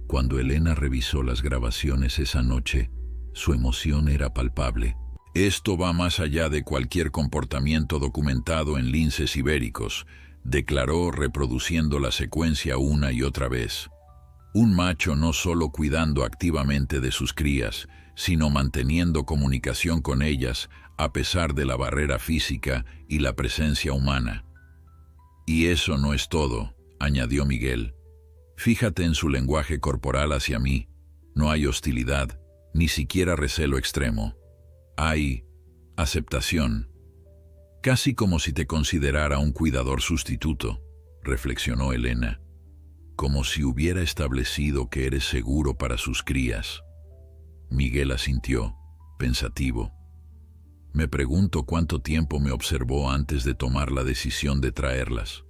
Speaker 1: Cuando Elena revisó las grabaciones esa noche, su emoción era palpable. «Esto va más allá de cualquier comportamiento documentado en linces ibéricos», declaró, reproduciendo la secuencia una y otra vez. Un macho no solo cuidando activamente de sus crías, sino manteniendo comunicación con ellas a pesar de la barrera física y la presencia humana. «Y eso no es todo», añadió Miguel. «Fíjate en su lenguaje corporal hacia mí. No hay hostilidad, ni siquiera recelo extremo. Hay aceptación. Casi como si te considerara un cuidador sustituto», reflexionó Elena. «Como si hubiera establecido que eres seguro para sus crías». Miguel asintió, pensativo. «Me pregunto cuánto tiempo me observó antes de tomar la decisión de traerlas.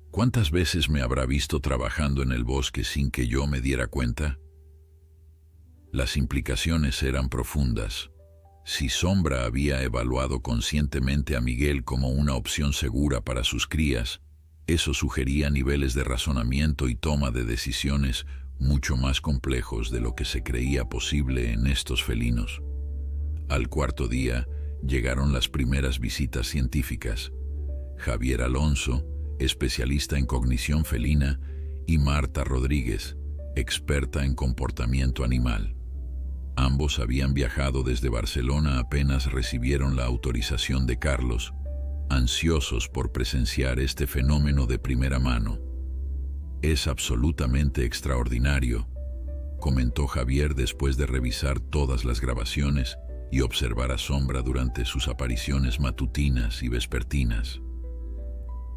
Speaker 1: ¿Cuántas veces me habrá visto trabajando en el bosque sin que yo me diera cuenta?» Las implicaciones eran profundas. Si Sombra había evaluado conscientemente a Miguel como una opción segura para sus crías, eso sugería niveles de razonamiento y toma de decisiones mucho más complejos de lo que se creía posible en estos felinos. Al 4.º día llegaron las primeras visitas científicas. Javier Alonso, especialista en cognición felina, y Marta Rodríguez, experta en comportamiento animal. Ambos habían viajado desde Barcelona apenas recibieron la autorización de Carlos, ansiosos por presenciar este fenómeno de primera mano. «Es absolutamente extraordinario», comentó Javier después de revisar todas las grabaciones y observar a Sombra durante sus apariciones matutinas y vespertinas.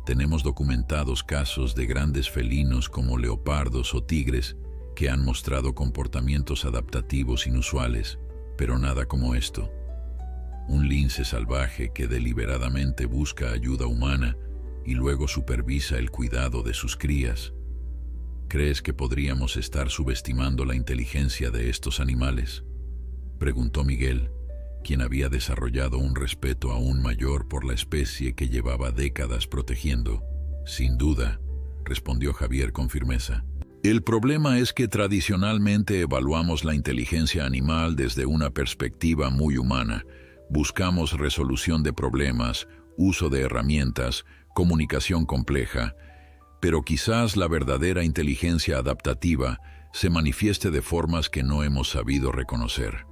Speaker 1: «Tenemos documentados casos de grandes felinos como leopardos o tigres que han mostrado comportamientos adaptativos inusuales, pero nada como esto. Un lince salvaje que deliberadamente busca ayuda humana y luego supervisa el cuidado de sus crías. ¿Crees que podríamos estar subestimando la inteligencia de estos animales?», preguntó Miguel, quien había desarrollado un respeto aún mayor por la especie que llevaba décadas protegiendo. «Sin duda», respondió Javier con firmeza. «El problema es que tradicionalmente evaluamos la inteligencia animal desde una perspectiva muy humana. Buscamos resolución de problemas, uso de herramientas, comunicación compleja, pero quizás la verdadera inteligencia adaptativa se manifieste de formas que no hemos sabido reconocer».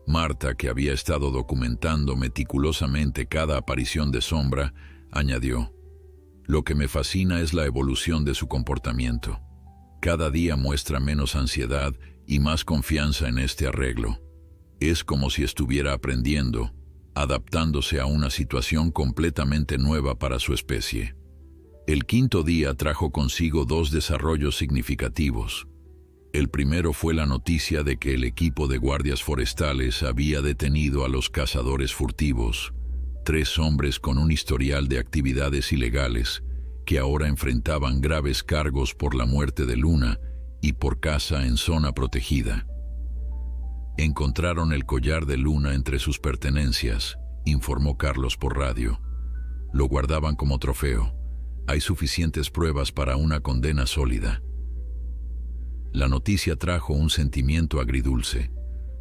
Speaker 1: Marta, que había estado documentando meticulosamente cada aparición de Sombra, añadió: «Lo que me fascina es la evolución de su comportamiento. Cada día muestra menos ansiedad y más confianza en este arreglo. Es como si estuviera aprendiendo, adaptándose a una situación completamente nueva para su especie». El 5.º día trajo consigo 2 desarrollos significativos. El primero fue la noticia de que el equipo de guardias forestales había detenido a los cazadores furtivos, 3 hombres con un historial de actividades ilegales, que ahora enfrentaban graves cargos por la muerte de Luna y por caza en zona protegida. Encontraron el collar de Luna entre sus pertenencias, informó Carlos por radio. Lo guardaban como trofeo. Hay suficientes pruebas para una condena sólida. La noticia trajo un sentimiento agridulce.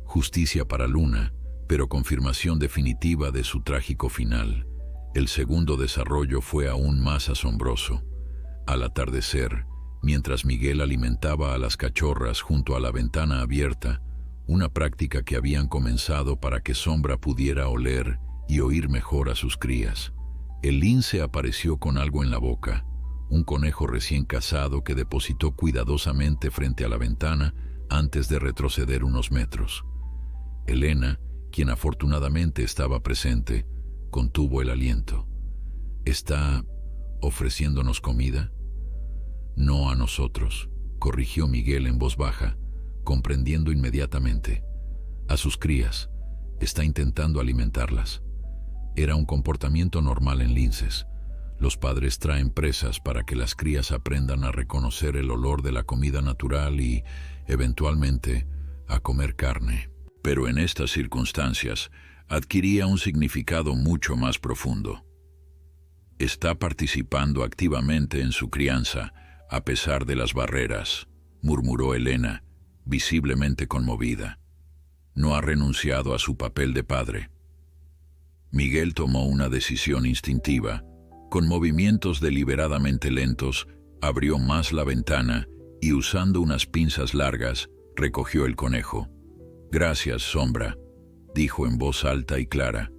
Speaker 1: Justicia para Luna, pero confirmación definitiva de su trágico final. El segundo desarrollo fue aún más asombroso. Al atardecer, mientras Miguel alimentaba a las cachorras junto a la ventana abierta, una práctica que habían comenzado para que Sombra pudiera oler y oír mejor a sus crías. El lince apareció con algo en la boca, un conejo recién cazado que depositó cuidadosamente frente a la ventana antes de retroceder unos metros. Elena, quien afortunadamente estaba presente, contuvo el aliento. ¿Está ofreciéndonos comida? No a nosotros, corrigió Miguel en voz baja, comprendiendo inmediatamente. A sus crías. Está intentando alimentarlas. Era un comportamiento normal en linces. Los padres traen presas para que las crías aprendan a reconocer el olor de la comida natural y, eventualmente, a comer carne. Pero en estas circunstancias, adquiría un significado mucho más profundo. Está participando activamente en su crianza, a pesar de las barreras, murmuró Elena, visiblemente conmovida. No ha renunciado a su papel de padre. Miguel tomó una decisión instintiva. Con movimientos deliberadamente lentos, abrió más la ventana y, usando unas pinzas largas, recogió el conejo. «Gracias, Sombra», dijo en voz alta y clara.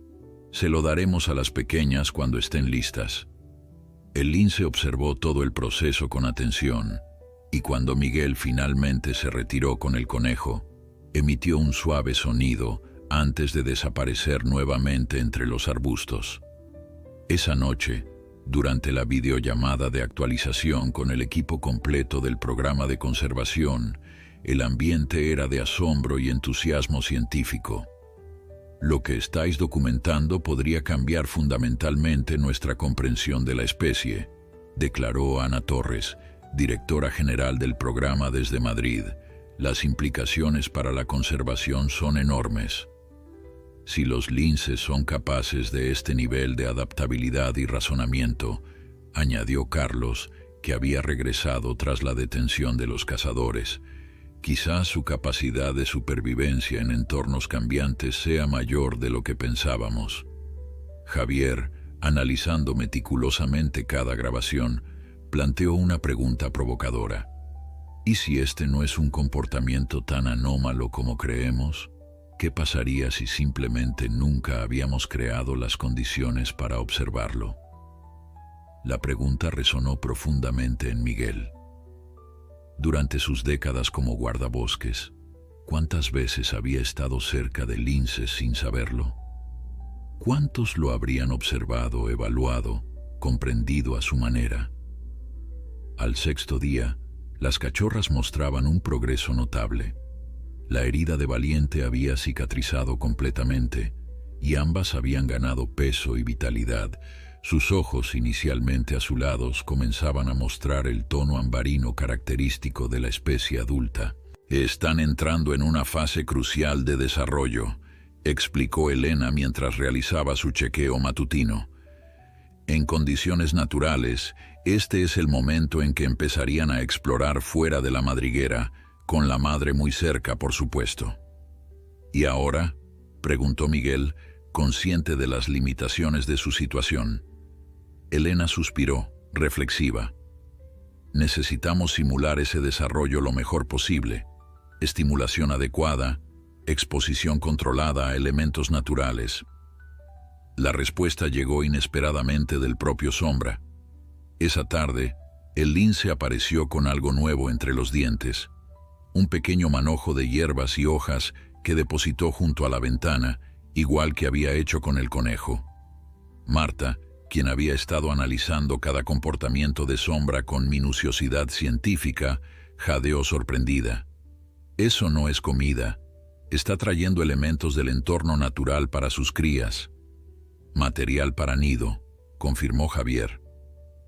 Speaker 1: «Se lo daremos a las pequeñas cuando estén listas». El lince observó todo el proceso con atención, y cuando Miguel finalmente se retiró con el conejo, emitió un suave sonido antes de desaparecer nuevamente entre los arbustos. Esa noche, durante la videollamada de actualización con el equipo completo del programa de conservación, el ambiente era de asombro y entusiasmo científico. Lo que estáis documentando podría cambiar fundamentalmente nuestra comprensión de la especie, declaró Ana Torres, directora general del programa desde Madrid. Las implicaciones para la conservación son enormes. Si los linces son capaces de este nivel de adaptabilidad y razonamiento, añadió Carlos, que había regresado tras la detención de los cazadores, quizás su capacidad de supervivencia en entornos cambiantes sea mayor de lo que pensábamos. Javier, analizando meticulosamente cada grabación, planteó una pregunta provocadora. ¿Y si este no es un comportamiento tan anómalo como creemos? ¿Qué pasaría si simplemente nunca habíamos creado las condiciones para observarlo? La pregunta resonó profundamente en Miguel. Durante sus décadas como guardabosques, ¿cuántas veces había estado cerca de linces sin saberlo? ¿Cuántos lo habrían observado, evaluado, comprendido a su manera? Al sexto día, las cachorras mostraban un progreso notable. La herida de Valiente había cicatrizado completamente, y ambas habían ganado peso y vitalidad. Sus ojos, inicialmente azulados, comenzaban a mostrar el tono ambarino característico de la especie adulta. «Están entrando en una fase crucial de desarrollo», explicó Elena mientras realizaba su chequeo matutino. En condiciones naturales, este es el momento en que empezarían a explorar fuera de la madriguera, con la madre muy cerca, por supuesto. «¿Y ahora?», preguntó Miguel, consciente de las limitaciones de su situación. Elena suspiró, reflexiva. «Necesitamos simular ese desarrollo lo mejor posible. Estimulación adecuada, exposición controlada a elementos naturales». La respuesta llegó inesperadamente del propio Sombra. Esa tarde, el lince apareció con algo nuevo entre los dientes. Un pequeño manojo de hierbas y hojas que depositó junto a la ventana, igual que había hecho con el conejo. Marta, quien había estado analizando cada comportamiento de Sombra con minuciosidad científica, jadeó sorprendida. «Eso no es comida. Está trayendo elementos del entorno natural para sus crías». «Material para nido», confirmó Javier.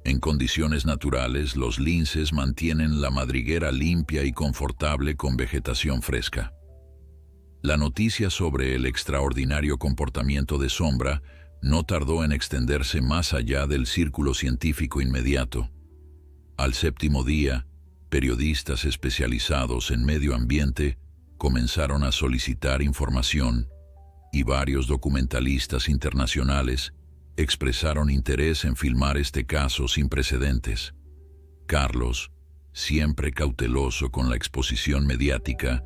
Speaker 1: En condiciones naturales, los linces mantienen la madriguera limpia y confortable con vegetación fresca. La noticia sobre el extraordinario comportamiento de Sombra no tardó en extenderse más allá del círculo científico inmediato. Al séptimo día, periodistas especializados en medio ambiente comenzaron a solicitar información y varios documentalistas internacionales expresaron interés en filmar este caso sin precedentes. Carlos, siempre cauteloso con la exposición mediática,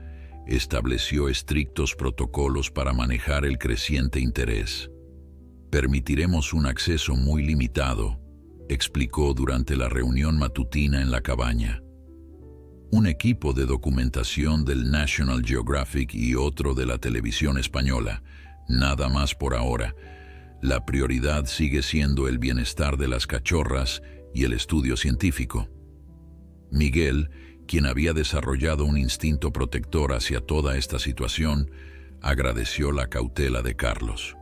Speaker 1: estableció estrictos protocolos para manejar el creciente interés. Permitiremos un acceso muy limitado, explicó durante la reunión matutina en la cabaña. Un equipo de documentación del National Geographic y otro de la televisión española, nada más por ahora. La prioridad sigue siendo el bienestar de las cachorras y el estudio científico. Miguel, quien había desarrollado un instinto protector hacia toda esta situación, agradeció la cautela de Carlos.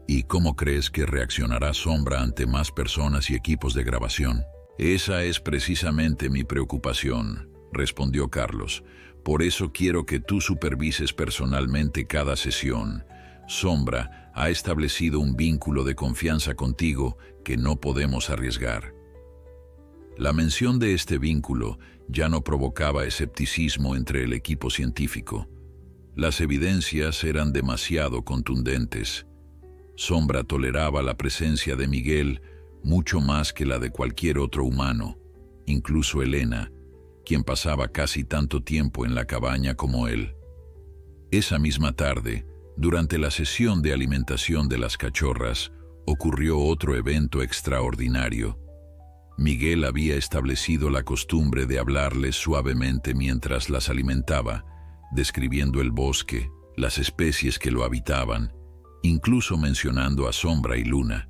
Speaker 1: ¿Y cómo crees que reaccionará Sombra ante más personas y equipos de grabación? Esa es precisamente mi preocupación, respondió Carlos. Por eso quiero que tú supervises personalmente cada sesión. Sombra ha establecido un vínculo de confianza contigo que no podemos arriesgar. La mención de este vínculo ya no provocaba escepticismo entre el equipo científico. Las evidencias eran demasiado contundentes. Sombra toleraba la presencia de Miguel mucho más que la de cualquier otro humano, incluso Elena, quien pasaba casi tanto tiempo en la cabaña como él. Esa misma tarde, durante la sesión de alimentación de las cachorras, ocurrió otro evento extraordinario. Miguel había establecido la costumbre de hablarles suavemente mientras las alimentaba, describiendo el bosque, las especies que lo habitaban, incluso mencionando a Sombra y Luna.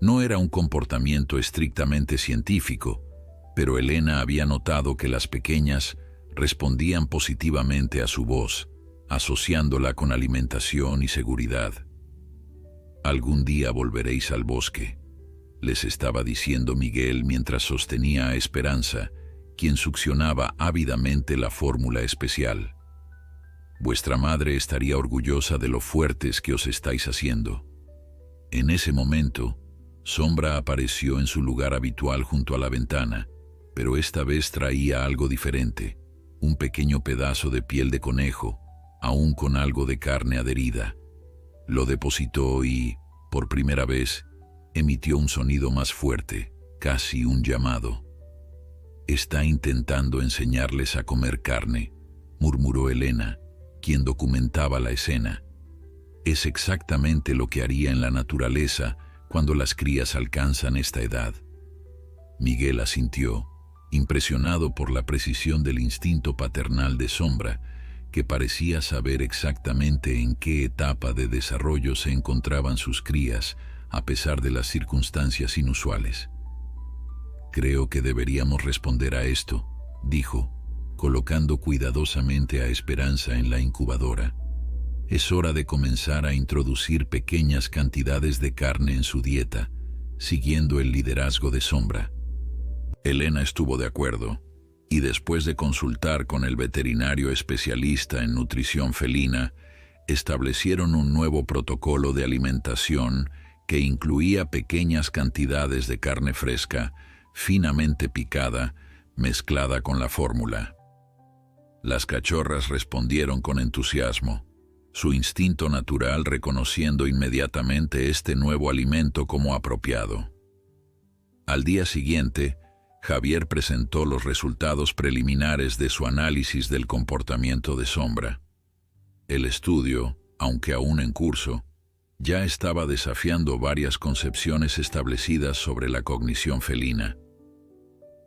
Speaker 1: No era un comportamiento estrictamente científico, pero Elena había notado que las pequeñas respondían positivamente a su voz, asociándola con alimentación y seguridad. «Algún día volveréis al bosque», les estaba diciendo Miguel mientras sostenía a Esperanza, quien succionaba ávidamente la fórmula especial. «Vuestra madre estaría orgullosa de lo fuertes que os estáis haciendo». En ese momento, Sombra apareció en su lugar habitual junto a la ventana, pero esta vez traía algo diferente, un pequeño pedazo de piel de conejo, aún con algo de carne adherida. Lo depositó y, por primera vez, emitió un sonido más fuerte, casi un llamado. «Está intentando enseñarles a comer carne», murmuró Elena, quien documentaba la escena. «Es exactamente lo que haría en la naturaleza cuando las crías alcanzan esta edad». Miguel asintió, impresionado por la precisión del instinto paternal de Sombra, que parecía saber exactamente en qué etapa de desarrollo se encontraban sus crías, a pesar de las circunstancias inusuales. «Creo que deberíamos responder a esto», dijo, colocando cuidadosamente a Esperanza en la incubadora. «Es hora de comenzar a introducir pequeñas cantidades de carne en su dieta, siguiendo el liderazgo de Sombra». Elena estuvo de acuerdo, y después de consultar con el veterinario especialista en nutrición felina, establecieron un nuevo protocolo de alimentación que incluía pequeñas cantidades de carne fresca, finamente picada, mezclada con la fórmula. Las cachorras respondieron con entusiasmo, su instinto natural reconociendo inmediatamente este nuevo alimento como apropiado. Al día siguiente, Javier presentó los resultados preliminares de su análisis del comportamiento de Sombra. El estudio, aunque aún en curso, ya estaba desafiando varias concepciones establecidas sobre la cognición felina.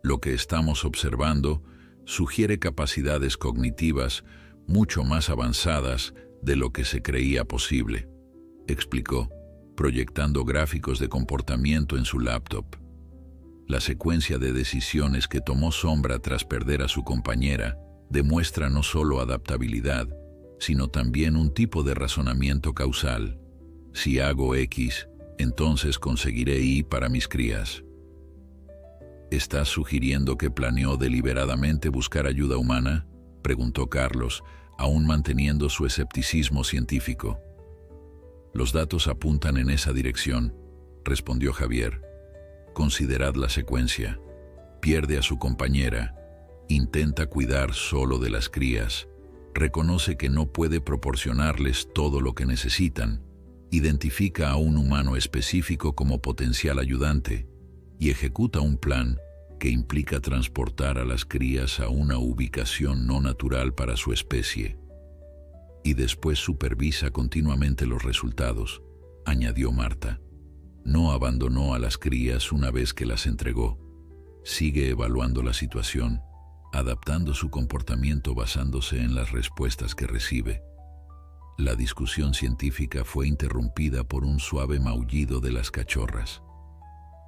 Speaker 1: Lo que estamos observando sugiere capacidades cognitivas mucho más avanzadas de lo que se creía posible, explicó, proyectando gráficos de comportamiento en su laptop. La secuencia de decisiones que tomó Sombra tras perder a su compañera demuestra no solo adaptabilidad, sino también un tipo de razonamiento causal. Si hago X, entonces conseguiré Y para mis crías. ¿Estás sugiriendo que planeó deliberadamente buscar ayuda humana?, preguntó Carlos, aún manteniendo su escepticismo científico. Los datos apuntan en esa dirección, respondió Javier. Considerad la secuencia. Pierde a su compañera, intenta cuidar solo de las crías, reconoce que no puede proporcionarles todo lo que necesitan, identifica a un humano específico como potencial ayudante y ejecuta un plan que implica transportar a las crías a una ubicación no natural para su especie. Y después supervisa continuamente los resultados, añadió Marta. No abandonó a las crías una vez que las entregó. Sigue evaluando la situación, adaptando su comportamiento basándose en las respuestas que recibe. La discusión científica fue interrumpida por un suave maullido de las cachorras.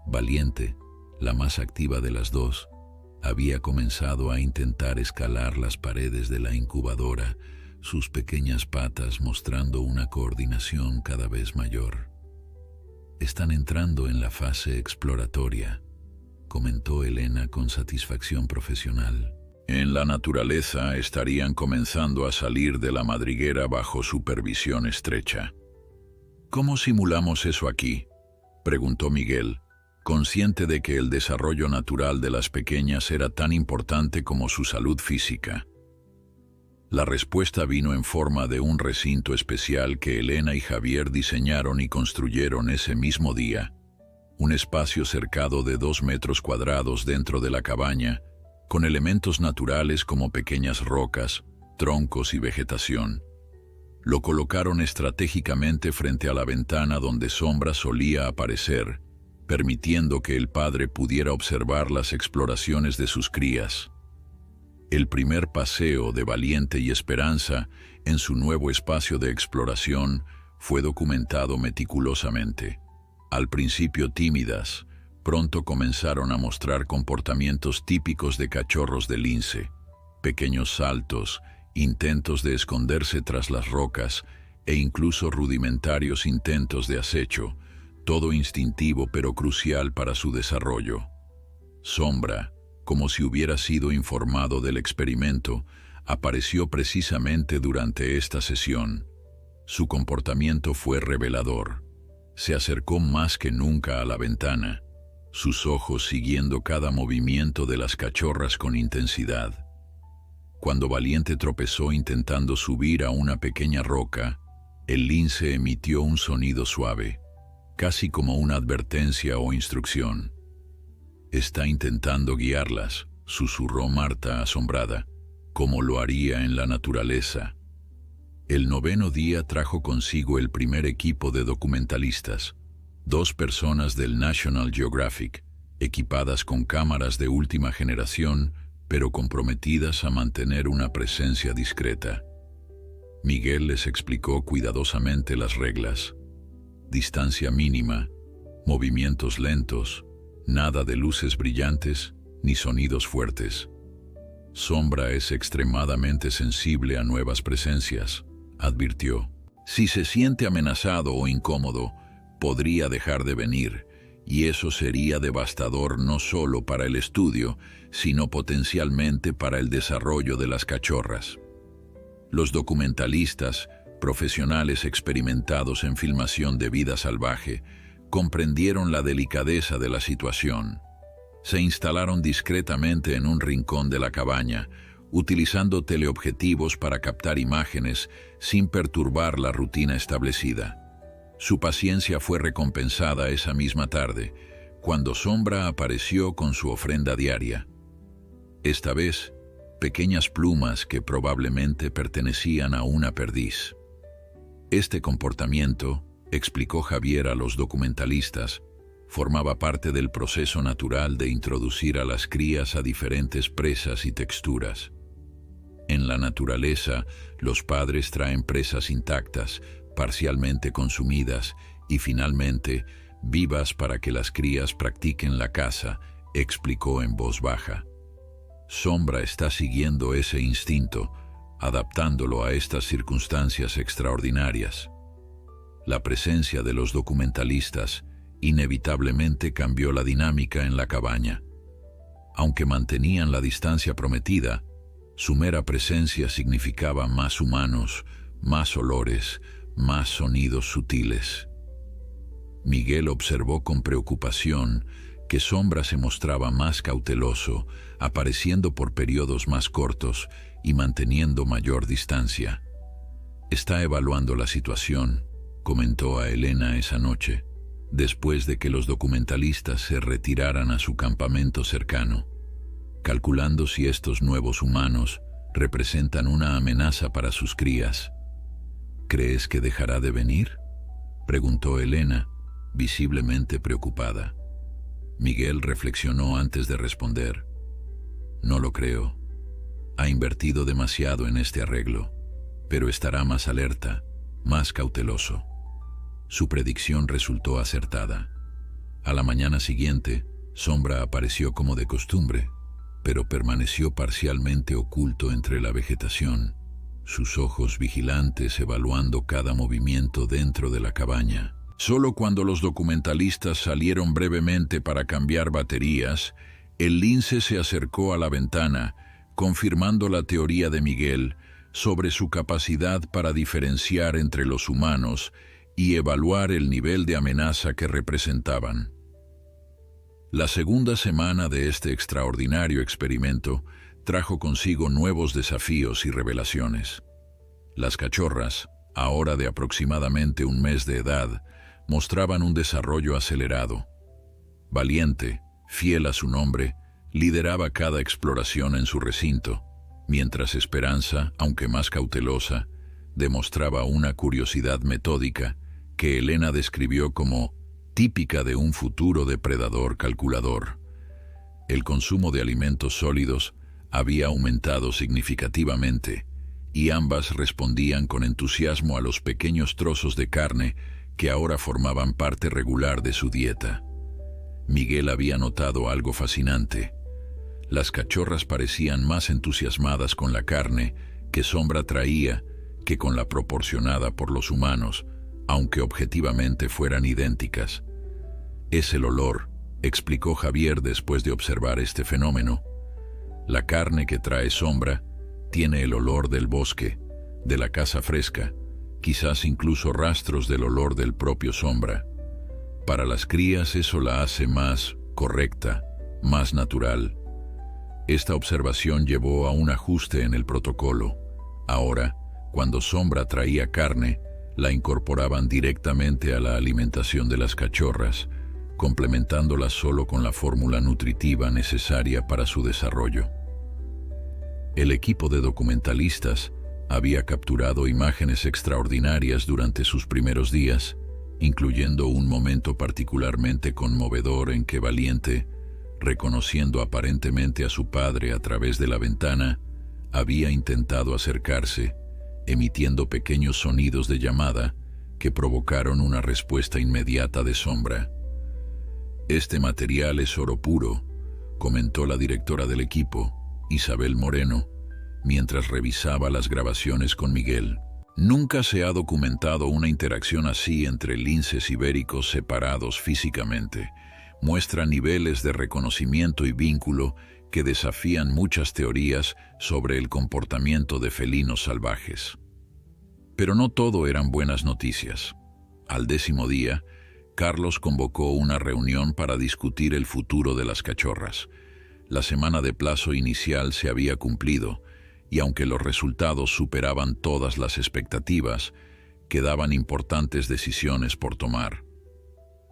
Speaker 1: Valiente, la más activa de las dos, había comenzado a intentar escalar las paredes de la incubadora, sus pequeñas patas mostrando una coordinación cada vez mayor. Están entrando en la fase exploratoria, comentó Elena con satisfacción profesional. En la naturaleza estarían comenzando a salir de la madriguera bajo supervisión estrecha. ¿Cómo simulamos eso aquí?, preguntó Miguel, consciente de que el desarrollo natural de las pequeñas era tan importante como su salud física. La respuesta vino en forma de un recinto especial que Elena y Javier diseñaron y construyeron ese mismo día. Un espacio cercado de 2 metros cuadrados dentro de la cabaña, con elementos naturales como pequeñas rocas, troncos y vegetación. Lo colocaron estratégicamente frente a la ventana donde Sombra solía aparecer, permitiendo que el padre pudiera observar las exploraciones de sus crías. El primer paseo de Valiente y Esperanza en su nuevo espacio de exploración fue documentado meticulosamente. Al principio tímidas, pronto comenzaron a mostrar comportamientos típicos de cachorros de lince, pequeños saltos, intentos de esconderse tras las rocas e incluso rudimentarios intentos de acecho, todo instintivo pero crucial para su desarrollo. Sombra, como si hubiera sido informado del experimento, apareció precisamente durante esta sesión. Su comportamiento fue revelador. Se acercó más que nunca a la ventana, sus ojos siguiendo cada movimiento de las cachorras con intensidad. Cuando Valiente tropezó intentando subir a una pequeña roca, el lince emitió un sonido suave, casi como una advertencia o instrucción. «Está intentando guiarlas», susurró Marta asombrada, como lo haría en la naturaleza. El 9º día trajo consigo el primer equipo de documentalistas, 2 personas del National Geographic, equipadas con cámaras de última generación, pero comprometidas a mantener una presencia discreta. Miguel les explicó cuidadosamente las reglas: distancia mínima, movimientos lentos, nada de luces brillantes ni sonidos fuertes. Sombra es extremadamente sensible a nuevas presencias, advirtió. Si se siente amenazado o incómodo, podría dejar de venir, y eso sería devastador no solo para el estudio, sino potencialmente para el desarrollo de las cachorras. Los documentalistas, profesionales experimentados en filmación de vida salvaje, comprendieron la delicadeza de la situación. Se instalaron discretamente en un rincón de la cabaña, utilizando teleobjetivos para captar imágenes sin perturbar la rutina establecida. Su paciencia fue recompensada esa misma tarde, cuando Sombra apareció con su ofrenda diaria. Esta vez, pequeñas plumas que probablemente pertenecían a una perdiz. Este comportamiento, explicó Javier a los documentalistas, formaba parte del proceso natural de introducir a las crías a diferentes presas y texturas. En la naturaleza, los padres traen presas intactas, parcialmente consumidas y finalmente vivas para que las crías practiquen la caza, explicó en voz baja. Sombra está siguiendo ese instinto, adaptándolo a estas circunstancias extraordinarias. La presencia de los documentalistas inevitablemente cambió la dinámica en la cabaña. Aunque mantenían la distancia prometida, su mera presencia significaba más humanos, más olores, más sonidos sutiles. Miguel observó con preocupación que Sombra se mostraba más cauteloso, apareciendo por periodos más cortos y manteniendo mayor distancia. «Está evaluando la situación», comentó a Elena esa noche, después de que los documentalistas se retiraran a su campamento cercano, calculando si estos nuevos humanos representan una amenaza para sus crías. «¿Crees que dejará de venir?», preguntó Elena, visiblemente preocupada. Miguel reflexionó antes de responder. «No lo creo. Ha invertido demasiado en este arreglo, pero estará más alerta, más cauteloso». Su predicción resultó acertada. A la mañana siguiente, Sombra apareció como de costumbre, pero permaneció parcialmente oculto entre la vegetación, sus ojos vigilantes evaluando cada movimiento dentro de la cabaña. Solo cuando los documentalistas salieron brevemente para cambiar baterías, el lince se acercó a la ventana, confirmando la teoría de Miguel sobre su capacidad para diferenciar entre los humanos y evaluar el nivel de amenaza que representaban. La segunda semana de este extraordinario experimento trajo consigo nuevos desafíos y revelaciones. Las cachorras, ahora de aproximadamente un mes de edad, mostraban un desarrollo acelerado. Valiente, fiel a su nombre, lideraba cada exploración en su recinto, mientras Esperanza, aunque más cautelosa, demostraba una curiosidad metódica que Elena describió como típica de un futuro depredador calculador. El consumo de alimentos sólidos había aumentado significativamente, y ambas respondían con entusiasmo a los pequeños trozos de carne que ahora formaban parte regular de su dieta. Miguel había notado algo fascinante. Las cachorras parecían más entusiasmadas con la carne que Sombra traía que con la proporcionada por los humanos, aunque objetivamente fueran idénticas. «Es el olor», explicó Javier después de observar este fenómeno. «La carne que trae Sombra tiene el olor del bosque, de la casa fresca, quizás incluso rastros del olor del propio Sombra. Para las crías eso la hace más correcta, más natural». Esta observación llevó a un ajuste en el protocolo. Ahora, cuando Sombra traía carne, la incorporaban directamente a la alimentación de las cachorras, complementándola solo con la fórmula nutritiva necesaria para su desarrollo. El equipo de documentalistas había capturado imágenes extraordinarias durante sus primeros días, incluyendo un momento particularmente conmovedor en que Valiente, reconociendo aparentemente a su padre a través de la ventana, había intentado acercarse, emitiendo pequeños sonidos de llamada que provocaron una respuesta inmediata de Sombra. «Este material es oro puro», comentó la directora del equipo, Isabel Moreno, mientras revisaba las grabaciones con Miguel. «Nunca se ha documentado una interacción así entre linces ibéricos separados físicamente. Muestra niveles de reconocimiento y vínculo que desafían muchas teorías sobre el comportamiento de felinos salvajes». Pero no todo eran buenas noticias. Al 10º día, Carlos convocó una reunión para discutir el futuro de las cachorras. La semana de plazo inicial se había cumplido, y aunque los resultados superaban todas las expectativas, quedaban importantes decisiones por tomar.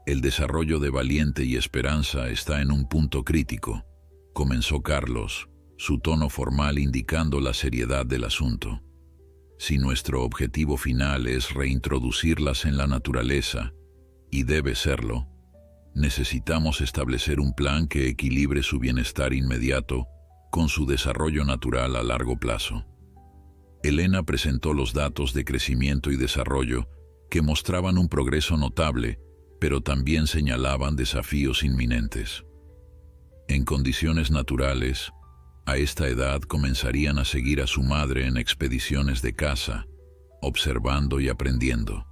Speaker 1: «El desarrollo de Valiente y Esperanza está en un punto crítico», comenzó Carlos, su tono formal indicando la seriedad del asunto. «Si nuestro objetivo final es reintroducirlas en la naturaleza, y debe serlo, necesitamos establecer un plan que equilibre su bienestar inmediato con su desarrollo natural a largo plazo». Elena presentó los datos de crecimiento y desarrollo que mostraban un progreso notable, pero también señalaban desafíos inminentes. En condiciones naturales, a esta edad comenzarían a seguir a su madre en expediciones de caza, observando y aprendiendo.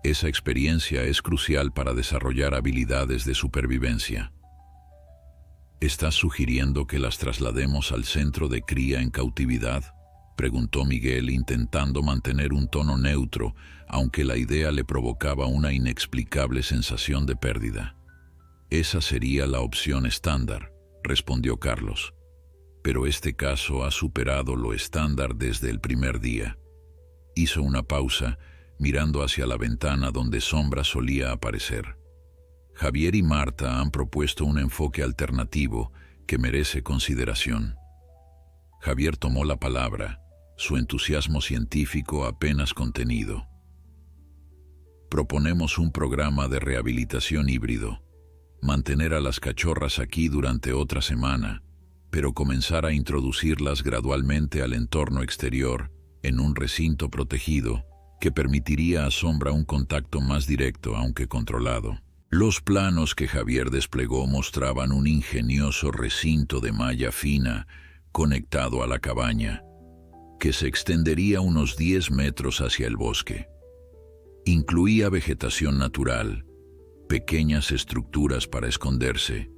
Speaker 1: Esa experiencia es crucial para desarrollar habilidades de supervivencia. ¿Estás sugiriendo que las traslademos al centro de cría en cautividad?, preguntó Miguel, intentando mantener un tono neutro, aunque la idea le provocaba una inexplicable sensación de pérdida. Esa sería la opción estándar, respondió Carlos. Pero este caso ha superado lo estándar desde el primer día. Hizo una pausa, mirando hacia la ventana donde Sombra solía aparecer. Javier y Marta han propuesto un enfoque alternativo que merece consideración. Javier tomó la palabra, su entusiasmo científico apenas contenido. Proponemos un programa de rehabilitación híbrido. Mantener a las cachorras aquí durante otra semana, pero comenzar a introducirlas gradualmente al entorno exterior, en un recinto protegido, que permitiría a Sombra un contacto más directo, aunque controlado. Los planos que Javier desplegó mostraban un ingenioso recinto de malla fina conectado a la cabaña, que se extendería unos 10 metros hacia el bosque. Incluía vegetación natural, pequeñas estructuras para esconderse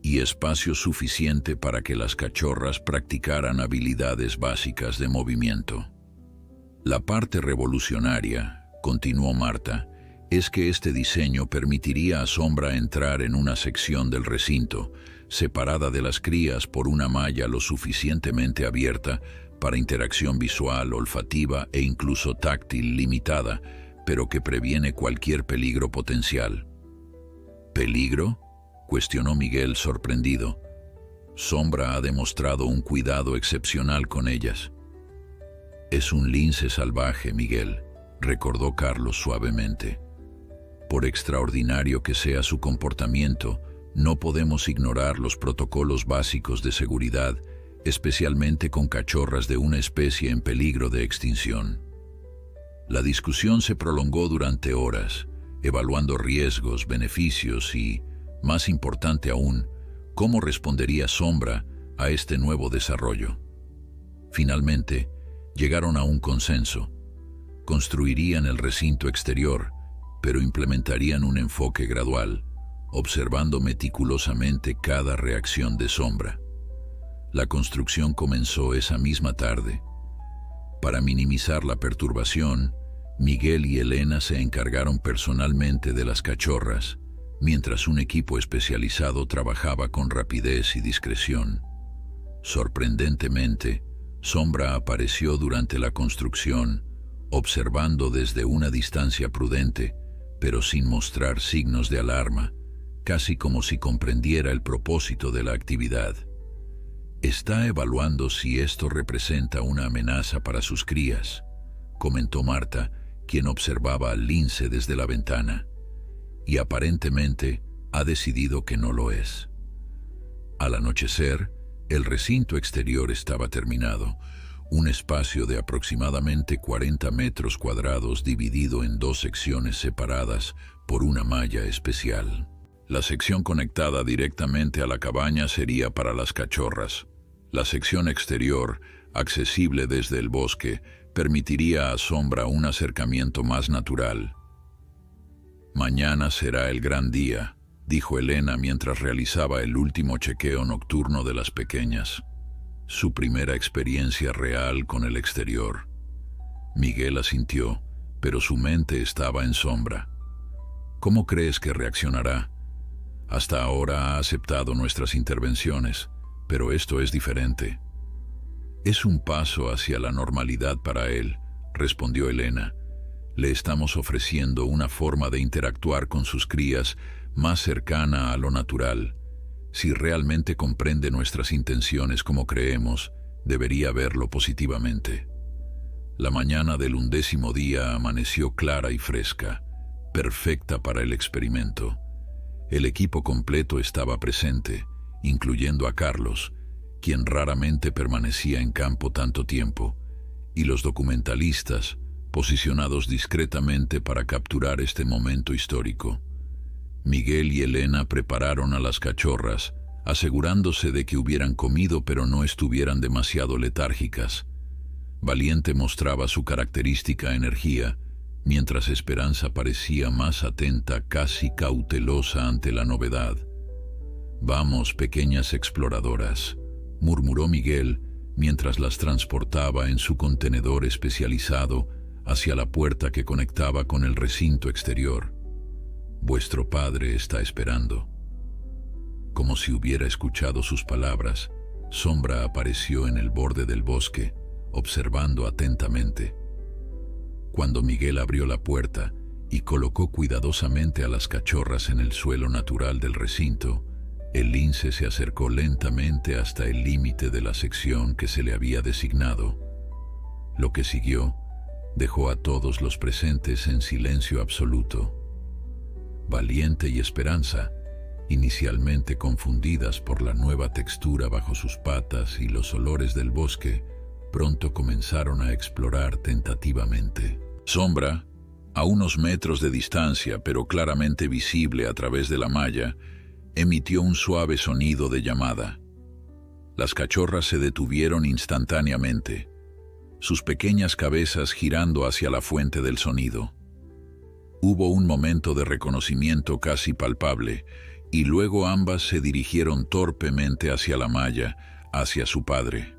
Speaker 1: y espacio suficiente para que las cachorras practicaran habilidades básicas de movimiento. La parte revolucionaria, continuó Marta, es que este diseño permitiría a Sombra entrar en una sección del recinto, separada de las crías por una malla lo suficientemente abierta para interacción visual, olfativa e incluso táctil limitada, pero que previene cualquier peligro potencial. ¿Peligro?, cuestionó Miguel sorprendido. Sombra ha demostrado un cuidado excepcional con ellas. Es un lince salvaje, Miguel, recordó Carlos suavemente. Por extraordinario que sea su comportamiento, no podemos ignorar los protocolos básicos de seguridad, especialmente con cachorras de una especie en peligro de extinción. La discusión se prolongó durante horas, evaluando riesgos, beneficios y, más importante aún, cómo respondería Sombra a este nuevo desarrollo. Finalmente, llegaron a un consenso. Construirían el recinto exterior, pero implementarían un enfoque gradual, observando meticulosamente cada reacción de Sombra. La construcción comenzó esa misma tarde. Para minimizar la perturbación, Miguel y Elena se encargaron personalmente de las cachorras, mientras un equipo especializado trabajaba con rapidez y discreción. Sorprendentemente, Sombra apareció durante la construcción, observando desde una distancia prudente, pero sin mostrar signos de alarma, casi como si comprendiera el propósito de la actividad. Está evaluando si esto representa una amenaza para sus crías, comentó Marta, quien observaba al lince desde la ventana, y aparentemente ha decidido que no lo es. Al anochecer, el recinto exterior estaba terminado, un espacio de aproximadamente 40 metros cuadrados dividido en 2 secciones separadas por una malla especial. La sección conectada directamente a la cabaña sería para las cachorras. La sección exterior, accesible desde el bosque, permitiría a Sombra un acercamiento más natural. Mañana será el gran día, dijo Elena mientras realizaba el último chequeo nocturno de las pequeñas. Su primera experiencia real con el exterior. Miguel asintió, pero su mente estaba en Sombra. ¿Cómo crees que reaccionará? Hasta ahora ha aceptado nuestras intervenciones, pero esto es diferente. Es un paso hacia la normalidad para él, respondió Elena. Le estamos ofreciendo una forma de interactuar con sus crías más cercana a lo natural. Si realmente comprende nuestras intenciones como creemos, debería verlo positivamente. La mañana del 11º día amaneció clara y fresca, perfecta para el experimento. El equipo completo estaba presente, incluyendo a Carlos, quien raramente permanecía en campo tanto tiempo, y los documentalistas, posicionados discretamente para capturar este momento histórico. Miguel y Elena prepararon a las cachorras, asegurándose de que hubieran comido pero no estuvieran demasiado letárgicas. Valiente mostraba su característica energía, mientras Esperanza parecía más atenta, casi cautelosa ante la novedad. «Vamos, pequeñas exploradoras», murmuró Miguel, mientras las transportaba en su contenedor especializado hacia la puerta que conectaba con el recinto exterior. «Vuestro padre está esperando». Como si hubiera escuchado sus palabras, Sombra apareció en el borde del bosque, observando atentamente. Cuando Miguel abrió la puerta y colocó cuidadosamente a las cachorras en el suelo natural del recinto, el lince se acercó lentamente hasta el límite de la sección que se le había designado. Lo que siguió dejó a todos los presentes en silencio absoluto. Valiente y Esperanza, inicialmente confundidas por la nueva textura bajo sus patas y los olores del bosque, pronto comenzaron a explorar tentativamente. Sombra, a unos metros de distancia, pero claramente visible a través de la malla, emitió un suave sonido de llamada. Las cachorras se detuvieron instantáneamente, sus pequeñas cabezas girando hacia la fuente del sonido. Hubo un momento de reconocimiento casi palpable, y luego ambas se dirigieron torpemente hacia la malla, hacia su padre.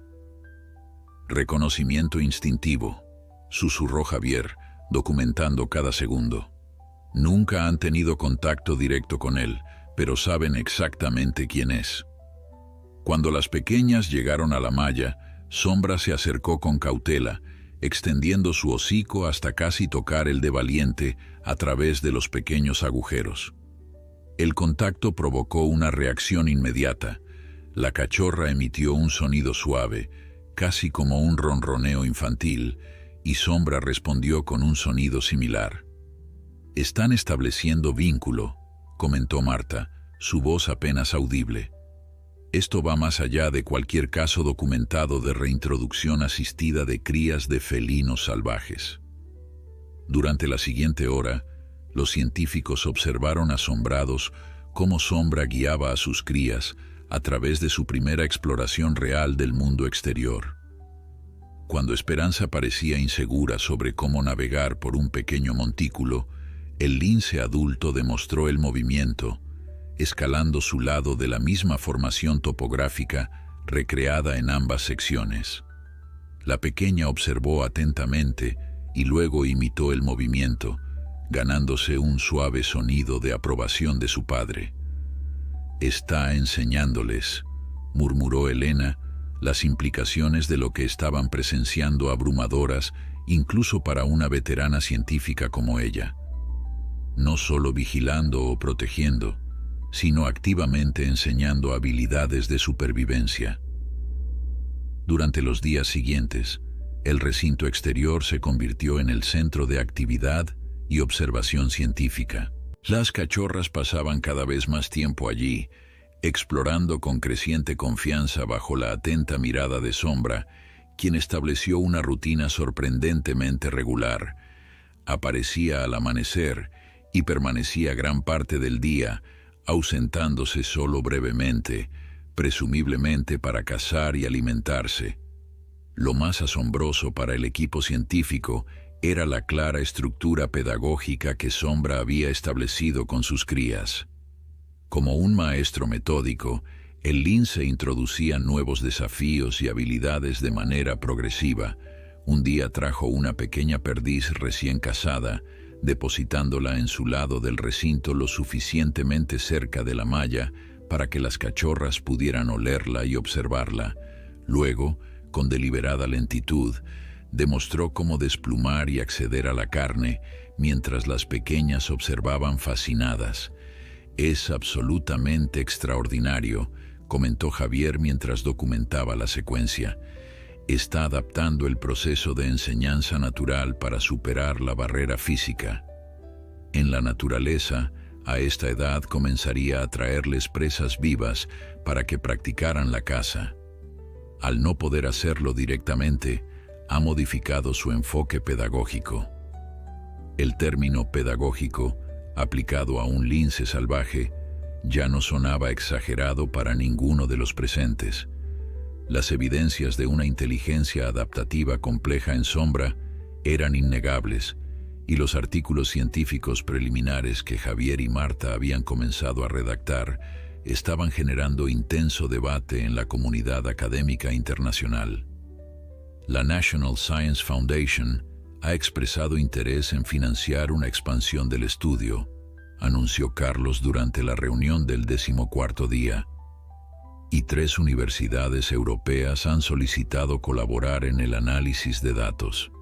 Speaker 1: «Reconocimiento instintivo», susurró Javier, documentando cada segundo. «Nunca han tenido contacto directo con él, pero saben exactamente quién es». Cuando las pequeñas llegaron a la malla, Sombra se acercó con cautela, extendiendo su hocico hasta casi tocar el de Valiente a través de los pequeños agujeros. El contacto provocó una reacción inmediata. La cachorra emitió un sonido suave, casi como un ronroneo infantil, y Sombra respondió con un sonido similar. «Están estableciendo vínculo», comentó Marta, su voz apenas audible. «Esto va más allá de cualquier caso documentado de reintroducción asistida de crías de felinos salvajes». Durante la siguiente hora, los científicos observaron asombrados cómo Sombra guiaba a sus crías a través de su primera exploración real del mundo exterior. Cuando Esperanza parecía insegura sobre cómo navegar por un pequeño montículo, el lince adulto demostró el movimiento, escalando su lado de la misma formación topográfica recreada en ambas secciones. La pequeña observó atentamente y luego imitó el movimiento, ganándose un suave sonido de aprobación de su padre. «Está enseñándoles», murmuró Elena, las implicaciones de lo que estaban presenciando abrumadoras incluso para una veterana científica como ella. No solo vigilando o protegiendo, sino activamente enseñando habilidades de supervivencia. Durante los días siguientes, el recinto exterior se convirtió en el centro de actividad y observación científica. Las cachorras pasaban cada vez más tiempo allí, explorando con creciente confianza bajo la atenta mirada de Sombra, quien estableció una rutina sorprendentemente regular. Aparecía al amanecer y permanecía gran parte del día, ausentándose solo brevemente, presumiblemente para cazar y alimentarse. Lo más asombroso para el equipo científico era la clara estructura pedagógica que Sombra había establecido con sus crías. Como un maestro metódico, el lince introducía nuevos desafíos y habilidades de manera progresiva. Un día trajo una pequeña perdiz recién cazada, depositándola en su lado del recinto lo suficientemente cerca de la malla para que las cachorras pudieran olerla y observarla. Luego, con deliberada lentitud, demostró cómo desplumar y acceder a la carne, mientras las pequeñas observaban fascinadas. «Es absolutamente extraordinario», comentó Javier mientras documentaba la secuencia. «Está adaptando el proceso de enseñanza natural para superar la barrera física. En la naturaleza, a esta edad comenzaría a traerles presas vivas para que practicaran la caza. Al no poder hacerlo directamente, ha modificado su enfoque pedagógico». El término pedagógico, aplicado a un lince salvaje, ya no sonaba exagerado para ninguno de los presentes. Las evidencias de una inteligencia adaptativa compleja en Sombra eran innegables, y los artículos científicos preliminares que Javier y Marta habían comenzado a redactar estaban generando intenso debate en la comunidad académica internacional. La National Science Foundation ha expresado interés en financiar una expansión del estudio, anunció Carlos durante la reunión del 14º día, y 3 universidades europeas han solicitado colaborar en el análisis de datos.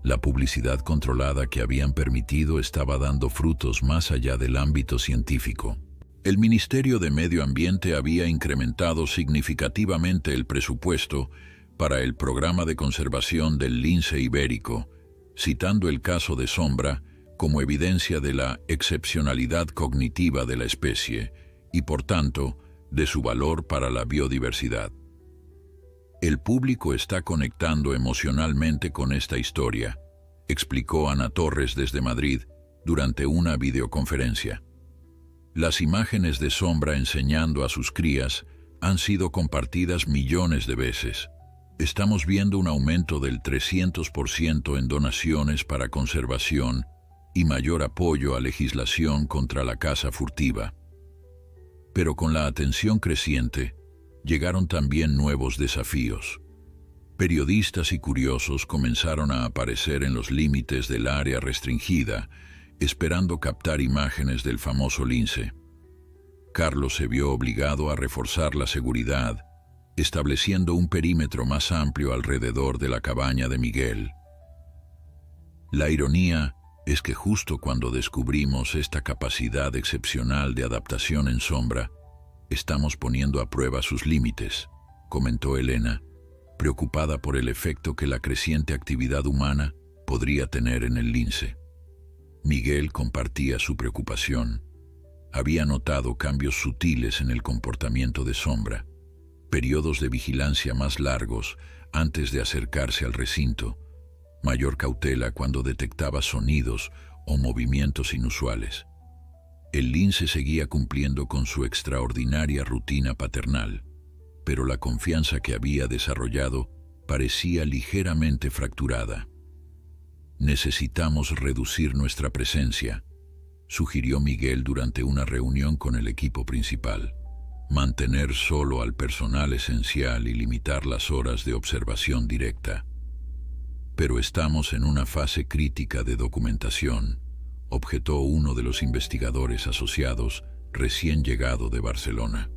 Speaker 1: La publicidad controlada que habían permitido estaba dando frutos más allá del ámbito científico. El Ministerio de Medio Ambiente había incrementado significativamente el presupuesto para el programa de conservación del lince ibérico, citando el caso de Sombra como evidencia de la excepcionalidad cognitiva de la especie y, por tanto, de su valor para la biodiversidad. El público está conectando emocionalmente con esta historia, explicó Ana Torres desde Madrid durante una videoconferencia. Las imágenes de Sombra enseñando a sus crías han sido compartidas millones de veces. Estamos viendo un aumento del 300% en donaciones para conservación y mayor apoyo a legislación contra la caza furtiva. Pero con la atención creciente, llegaron también nuevos desafíos. Periodistas y curiosos comenzaron a aparecer en los límites del área restringida, esperando captar imágenes del famoso lince. Carlos se vio obligado a reforzar la seguridad, estableciendo un perímetro más amplio alrededor de la cabaña de Miguel. La ironía es que justo cuando descubrimos esta capacidad excepcional de adaptación en Sombra, estamos poniendo a prueba sus límites, comentó Elena, preocupada por el efecto que la creciente actividad humana podría tener en el lince. Miguel compartía su preocupación. Había notado cambios sutiles en el comportamiento de Sombra, periodos de vigilancia más largos antes de acercarse al recinto, mayor cautela cuando detectaba sonidos o movimientos inusuales. El lince seguía cumpliendo con su extraordinaria rutina paternal, pero la confianza que había desarrollado parecía ligeramente fracturada. Necesitamos reducir nuestra presencia, sugirió Miguel durante una reunión con el equipo principal. Mantener solo al personal esencial y limitar las horas de observación directa. Pero estamos en una fase crítica de documentación, objetó uno de los investigadores asociados recién llegado de Barcelona.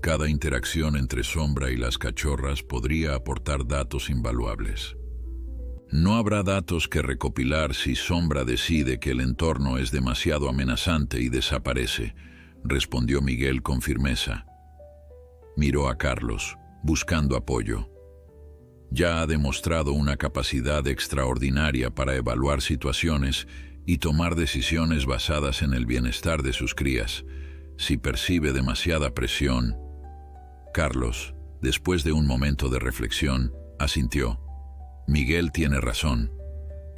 Speaker 1: Cada interacción entre Sombra y las cachorras podría aportar datos invaluables. No habrá datos que recopilar si Sombra decide que el entorno es demasiado amenazante y desaparece, respondió Miguel con firmeza. Miró a Carlos, buscando apoyo. Ya ha demostrado una capacidad extraordinaria para evaluar situaciones y tomar decisiones basadas en el bienestar de sus crías. Si percibe demasiada presión... Carlos, después de un momento de reflexión, asintió. Miguel tiene razón.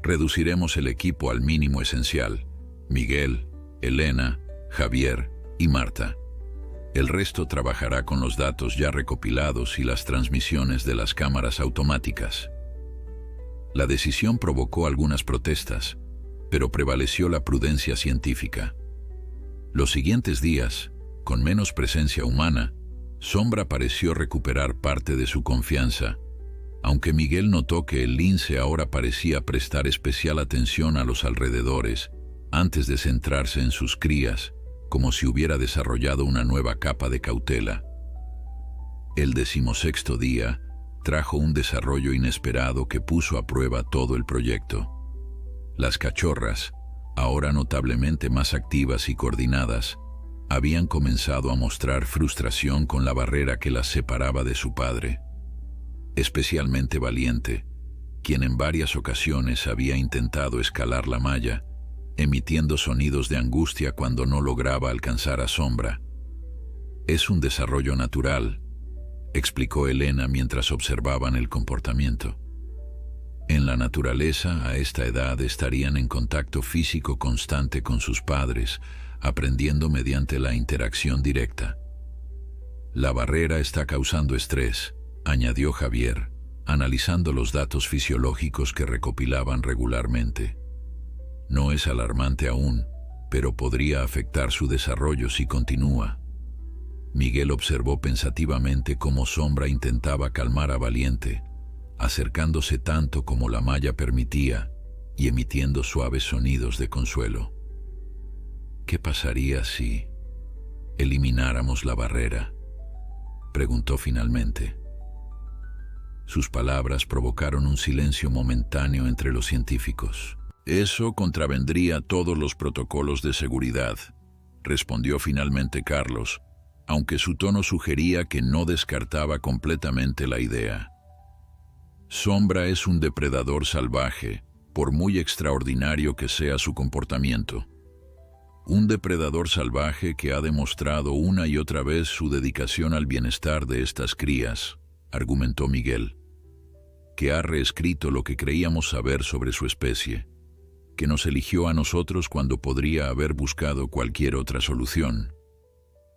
Speaker 1: Reduciremos el equipo al mínimo esencial. Miguel, Elena, Javier y Marta. El resto trabajará con los datos ya recopilados y las transmisiones de las cámaras automáticas. La decisión provocó algunas protestas, pero prevaleció la prudencia científica. Los siguientes días, con menos presencia humana, Sombra pareció recuperar parte de su confianza, aunque Miguel notó que el lince ahora parecía prestar especial atención a los alrededores antes de centrarse en sus crías, como si hubiera desarrollado una nueva capa de cautela. El 16º día trajo un desarrollo inesperado que puso a prueba todo el proyecto. Las cachorras, ahora notablemente más activas y coordinadas, habían comenzado a mostrar frustración con la barrera que las separaba de su padre. Especialmente Valiente, quien en varias ocasiones había intentado escalar la malla, emitiendo sonidos de angustia cuando no lograba alcanzar a Sombra. Es un desarrollo natural, explicó Elena mientras observaban el comportamiento. En la naturaleza, a esta edad, estarían en contacto físico constante con sus padres, aprendiendo mediante la interacción directa. La barrera está causando estrés, añadió Javier, analizando los datos fisiológicos que recopilaban regularmente. No es alarmante aún, pero podría afectar su desarrollo si continúa, Miguel observó pensativamente cómo Sombra intentaba calmar a Valiente, acercándose tanto como la malla permitía y emitiendo suaves sonidos de consuelo. ¿Qué pasaría si elimináramos la barrera?, preguntó finalmente. Sus palabras provocaron un silencio momentáneo entre los científicos. Eso contravendría todos los protocolos de seguridad, respondió finalmente Carlos, aunque su tono sugería que no descartaba completamente la idea. Sombra es un depredador salvaje, por muy extraordinario que sea su comportamiento. Un depredador salvaje que ha demostrado una y otra vez su dedicación al bienestar de estas crías, argumentó Miguel, que ha reescrito lo que creíamos saber sobre su especie, que nos eligió a nosotros cuando podría haber buscado cualquier otra solución.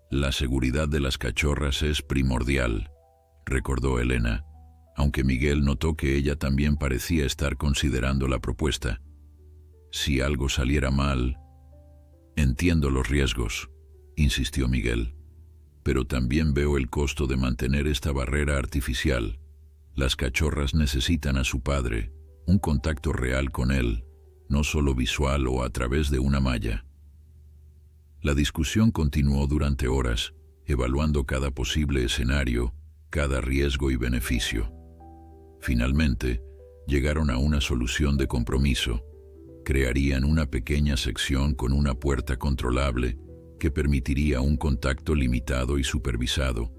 Speaker 1: La seguridad de las cachorras es primordial, recordó Elena, aunque Miguel notó que ella también parecía estar considerando la propuesta. Si algo saliera mal... Entiendo los riesgos, insistió Miguel, pero también veo el costo de mantener esta barrera artificial. Las cachorras necesitan a su padre, un contacto real con él, no solo visual o a través de una malla. La discusión continuó durante horas, evaluando cada posible escenario, cada riesgo y beneficio. Finalmente, llegaron a una solución de compromiso. Crearían una pequeña sección con una puerta controlable que permitiría un contacto limitado y supervisado,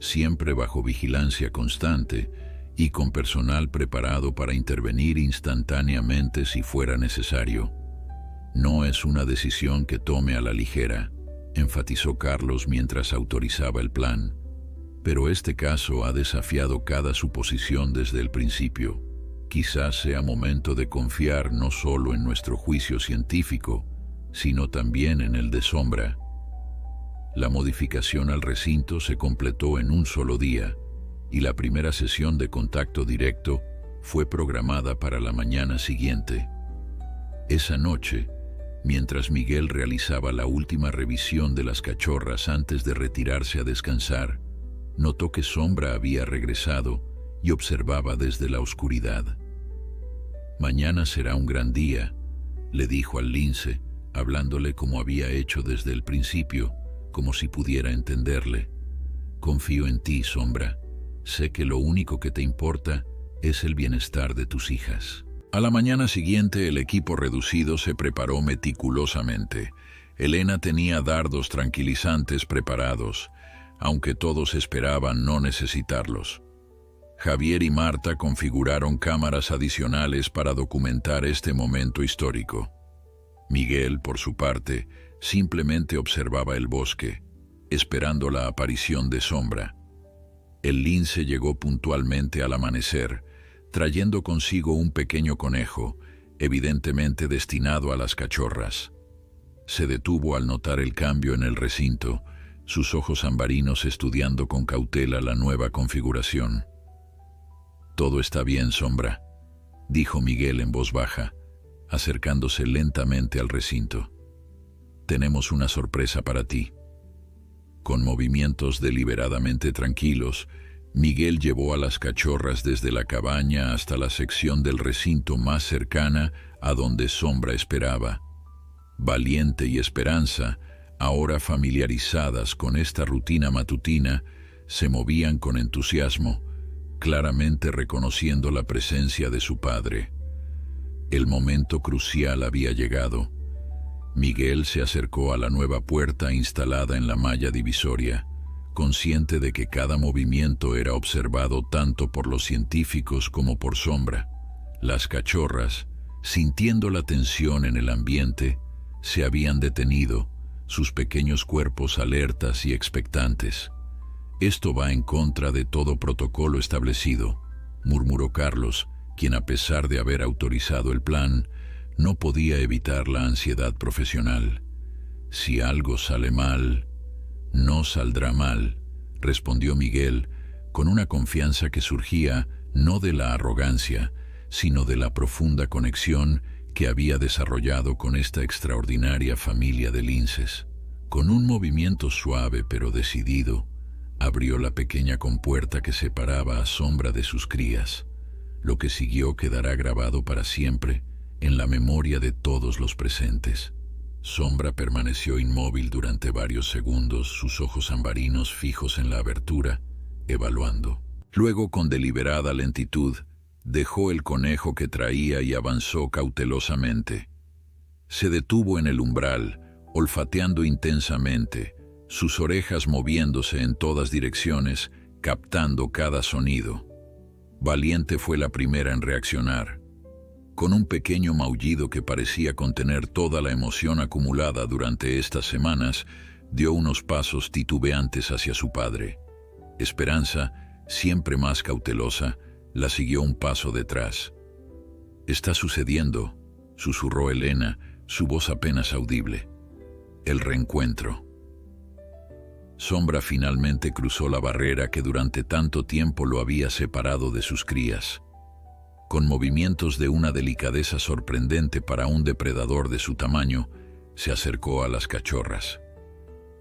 Speaker 1: siempre bajo vigilancia constante y con personal preparado para intervenir instantáneamente si fuera necesario. No es una decisión que tome a la ligera, enfatizó Carlos mientras autorizaba el plan, pero este caso ha desafiado cada suposición desde el principio. Quizás sea momento de confiar no solo en nuestro juicio científico, sino también en el de Sombra. La modificación al recinto se completó en un solo día, y la primera sesión de contacto directo fue programada para la mañana siguiente. Esa noche, mientras Miguel realizaba la última revisión de las cachorras antes de retirarse a descansar, notó que Sombra había regresado y observaba desde la oscuridad. «Mañana será un gran día», le dijo al lince, hablándole como había hecho desde el principio, como si pudiera entenderle. «Confío en ti, Sombra. Sé que lo único que te importa es el bienestar de tus hijas». A la mañana siguiente, el equipo reducido se preparó meticulosamente. Elena tenía dardos tranquilizantes preparados, aunque todos esperaban no necesitarlos. Javier y Marta configuraron cámaras adicionales para documentar este momento histórico. Miguel, por su parte, simplemente observaba el bosque, esperando la aparición de Sombra. El lince llegó puntualmente al amanecer, trayendo consigo un pequeño conejo, evidentemente destinado a las cachorras. Se detuvo al notar el cambio en el recinto, sus ojos ambarinos estudiando con cautela la nueva configuración. «Todo está bien, Sombra», dijo Miguel en voz baja, acercándose lentamente al recinto. «Tenemos una sorpresa para ti». Con movimientos deliberadamente tranquilos, Miguel llevó a las cachorras desde la cabaña hasta la sección del recinto más cercana a donde Sombra esperaba. Valiente y Esperanza, ahora familiarizadas con esta rutina matutina, se movían con entusiasmo, claramente reconociendo la presencia de su padre. El momento crucial había llegado. Miguel se acercó a la nueva puerta instalada en la malla divisoria, consciente de que cada movimiento era observado tanto por los científicos como por Sombra. Las cachorras, sintiendo la tensión en el ambiente, se habían detenido, sus pequeños cuerpos alertas y expectantes. «Esto va en contra de todo protocolo establecido», murmuró Carlos, quien a pesar de haber autorizado el plan, no podía evitar la ansiedad profesional. «Si algo sale mal, no saldrá mal», respondió Miguel, con una confianza que surgía no de la arrogancia, sino de la profunda conexión que había desarrollado con esta extraordinaria familia de linces. Con un movimiento suave pero decidido, abrió la pequeña compuerta que separaba a Sombra de sus crías. Lo que siguió quedará grabado para siempre en la memoria de todos los presentes. Sombra permaneció inmóvil durante varios segundos, sus ojos ambarinos fijos en la abertura, evaluando. Luego, con deliberada lentitud, dejó el conejo que traía y avanzó cautelosamente. Se detuvo en el umbral, olfateando intensamente, sus orejas moviéndose en todas direcciones, captando cada sonido. Valiente fue la primera en reaccionar. Con un pequeño maullido que parecía contener toda la emoción acumulada durante estas semanas, dio unos pasos titubeantes hacia su padre. Esperanza, siempre más cautelosa, la siguió un paso detrás. «Está sucediendo», susurró Elena, su voz apenas audible. «El reencuentro». Sombra finalmente cruzó la barrera que durante tanto tiempo lo había separado de sus crías. Con movimientos de una delicadeza sorprendente para un depredador de su tamaño, se acercó a las cachorras.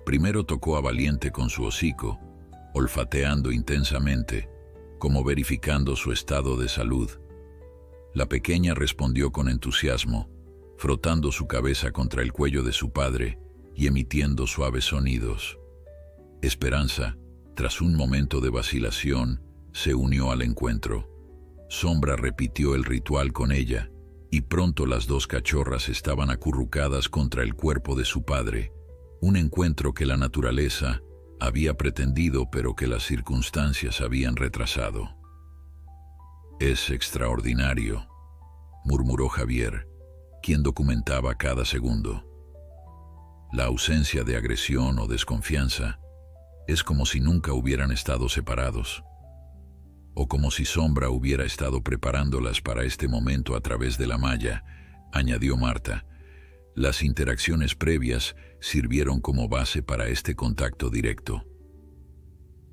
Speaker 1: Primero tocó a Valiente con su hocico, olfateando intensamente, como verificando su estado de salud. La pequeña respondió con entusiasmo, frotando su cabeza contra el cuello de su padre y emitiendo suaves sonidos. Esperanza, tras un momento de vacilación, se unió al encuentro. Sombra repitió el ritual con ella, y pronto las dos cachorras estaban acurrucadas contra el cuerpo de su padre, un encuentro que la naturaleza había pretendido pero que las circunstancias habían retrasado. «Es extraordinario», murmuró Javier, quien documentaba cada segundo. La ausencia de agresión o desconfianza es como si nunca hubieran estado separados, o como si Sombra hubiera estado preparándolas para este momento a través de la malla, añadió Marta. Las interacciones previas sirvieron como base para este contacto directo.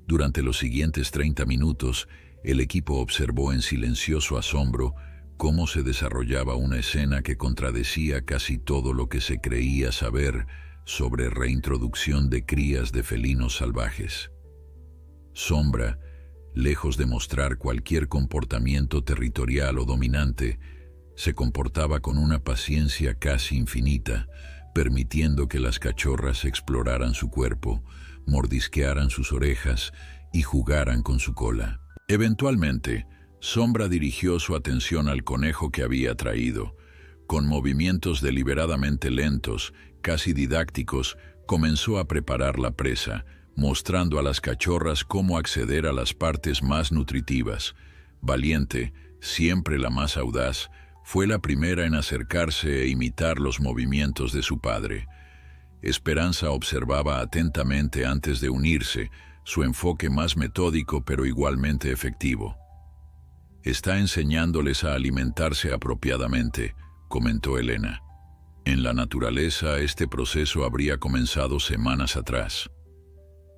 Speaker 1: Durante los siguientes 30 minutos, el equipo observó en silencioso asombro cómo se desarrollaba una escena que contradecía casi todo lo que se creía saber sobre reintroducción de crías de felinos salvajes. Sombra, lejos de mostrar cualquier comportamiento territorial o dominante, se comportaba con una paciencia casi infinita, permitiendo que las cachorras exploraran su cuerpo, mordisquearan sus orejas y jugaran con su cola. Eventualmente, Sombra dirigió su atención al conejo que había traído. Con movimientos deliberadamente lentos, casi didácticos, comenzó a preparar la presa, mostrando a las cachorras cómo acceder a las partes más nutritivas. Valiente, siempre la más audaz, fue la primera en acercarse e imitar los movimientos de su padre. Esperanza observaba atentamente antes de unirse, su enfoque más metódico pero igualmente efectivo. «Está enseñándoles a alimentarse apropiadamente», comentó Elena. «En la naturaleza este proceso habría comenzado semanas atrás».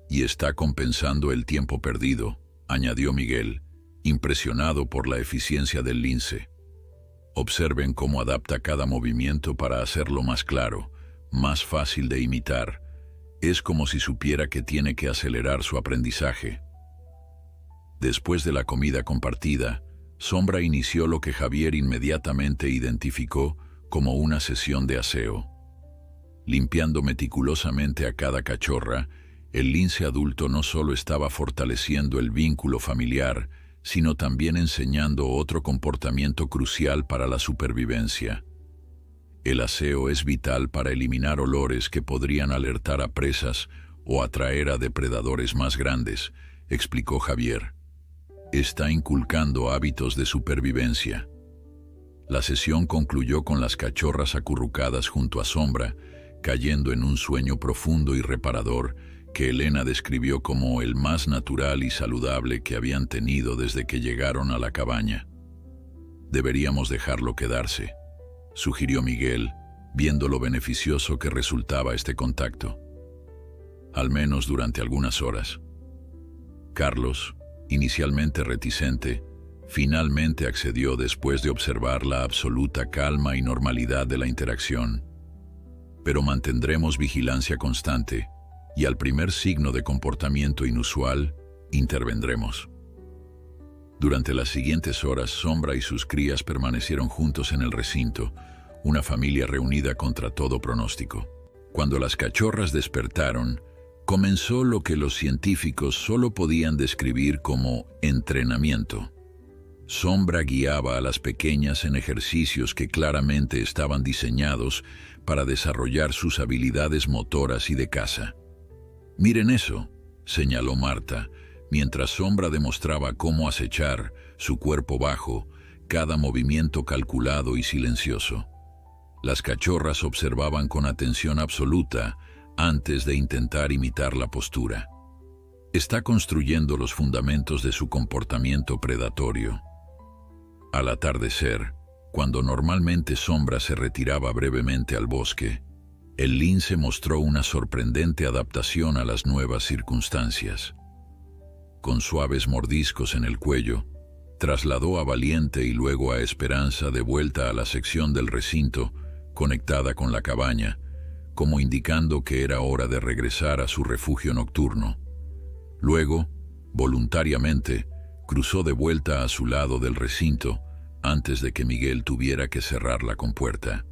Speaker 1: «Y está compensando el tiempo perdido», añadió Miguel, impresionado por la eficiencia del lince. «Observen cómo adapta cada movimiento para hacerlo más claro, más fácil de imitar. Es como si supiera que tiene que acelerar su aprendizaje». Después de la comida compartida, Sombra inició lo que Javier inmediatamente identificó como una sesión de aseo. Limpiando meticulosamente a cada cachorra, el lince adulto no solo estaba fortaleciendo el vínculo familiar, sino también enseñando otro comportamiento crucial para la supervivencia. El aseo es vital para eliminar olores que podrían alertar a presas o atraer a depredadores más grandes, explicó Javier. Está inculcando hábitos de supervivencia. La sesión concluyó con las cachorras acurrucadas junto a Sombra, cayendo en un sueño profundo y reparador que Elena describió como el más natural y saludable que habían tenido desde que llegaron a la cabaña. «Deberíamos dejarlo quedarse», sugirió Miguel, viendo lo beneficioso que resultaba este contacto. «Al menos durante algunas horas». Carlos, inicialmente reticente, finalmente accedió después de observar la absoluta calma y normalidad de la interacción. pero mantendremos vigilancia constante y al primer signo de comportamiento inusual, intervendremos. Durante las siguientes horas, Sombra y sus crías permanecieron juntos en el recinto, una familia reunida contra todo pronóstico. Cuando las cachorras despertaron, comenzó lo que los científicos solo podían describir como entrenamiento. Sombra guiaba a las pequeñas en ejercicios que claramente estaban diseñados para desarrollar sus habilidades motoras y de caza. «Miren eso», señaló Marta, mientras Sombra demostraba cómo acechar, su cuerpo bajo, cada movimiento calculado y silencioso. Las cachorras observaban con atención absoluta antes de intentar imitar la postura. Está construyendo los fundamentos de su comportamiento predatorio. Al atardecer, cuando normalmente Sombra se retiraba brevemente al bosque, el lince mostró una sorprendente adaptación a las nuevas circunstancias. Con suaves mordiscos en el cuello, trasladó a Valiente y luego a Esperanza de vuelta a la sección del recinto conectada con la cabaña, como indicando que era hora de regresar a su refugio nocturno. Luego, voluntariamente, cruzó de vuelta a su lado del recinto antes de que Miguel tuviera que cerrar la compuerta.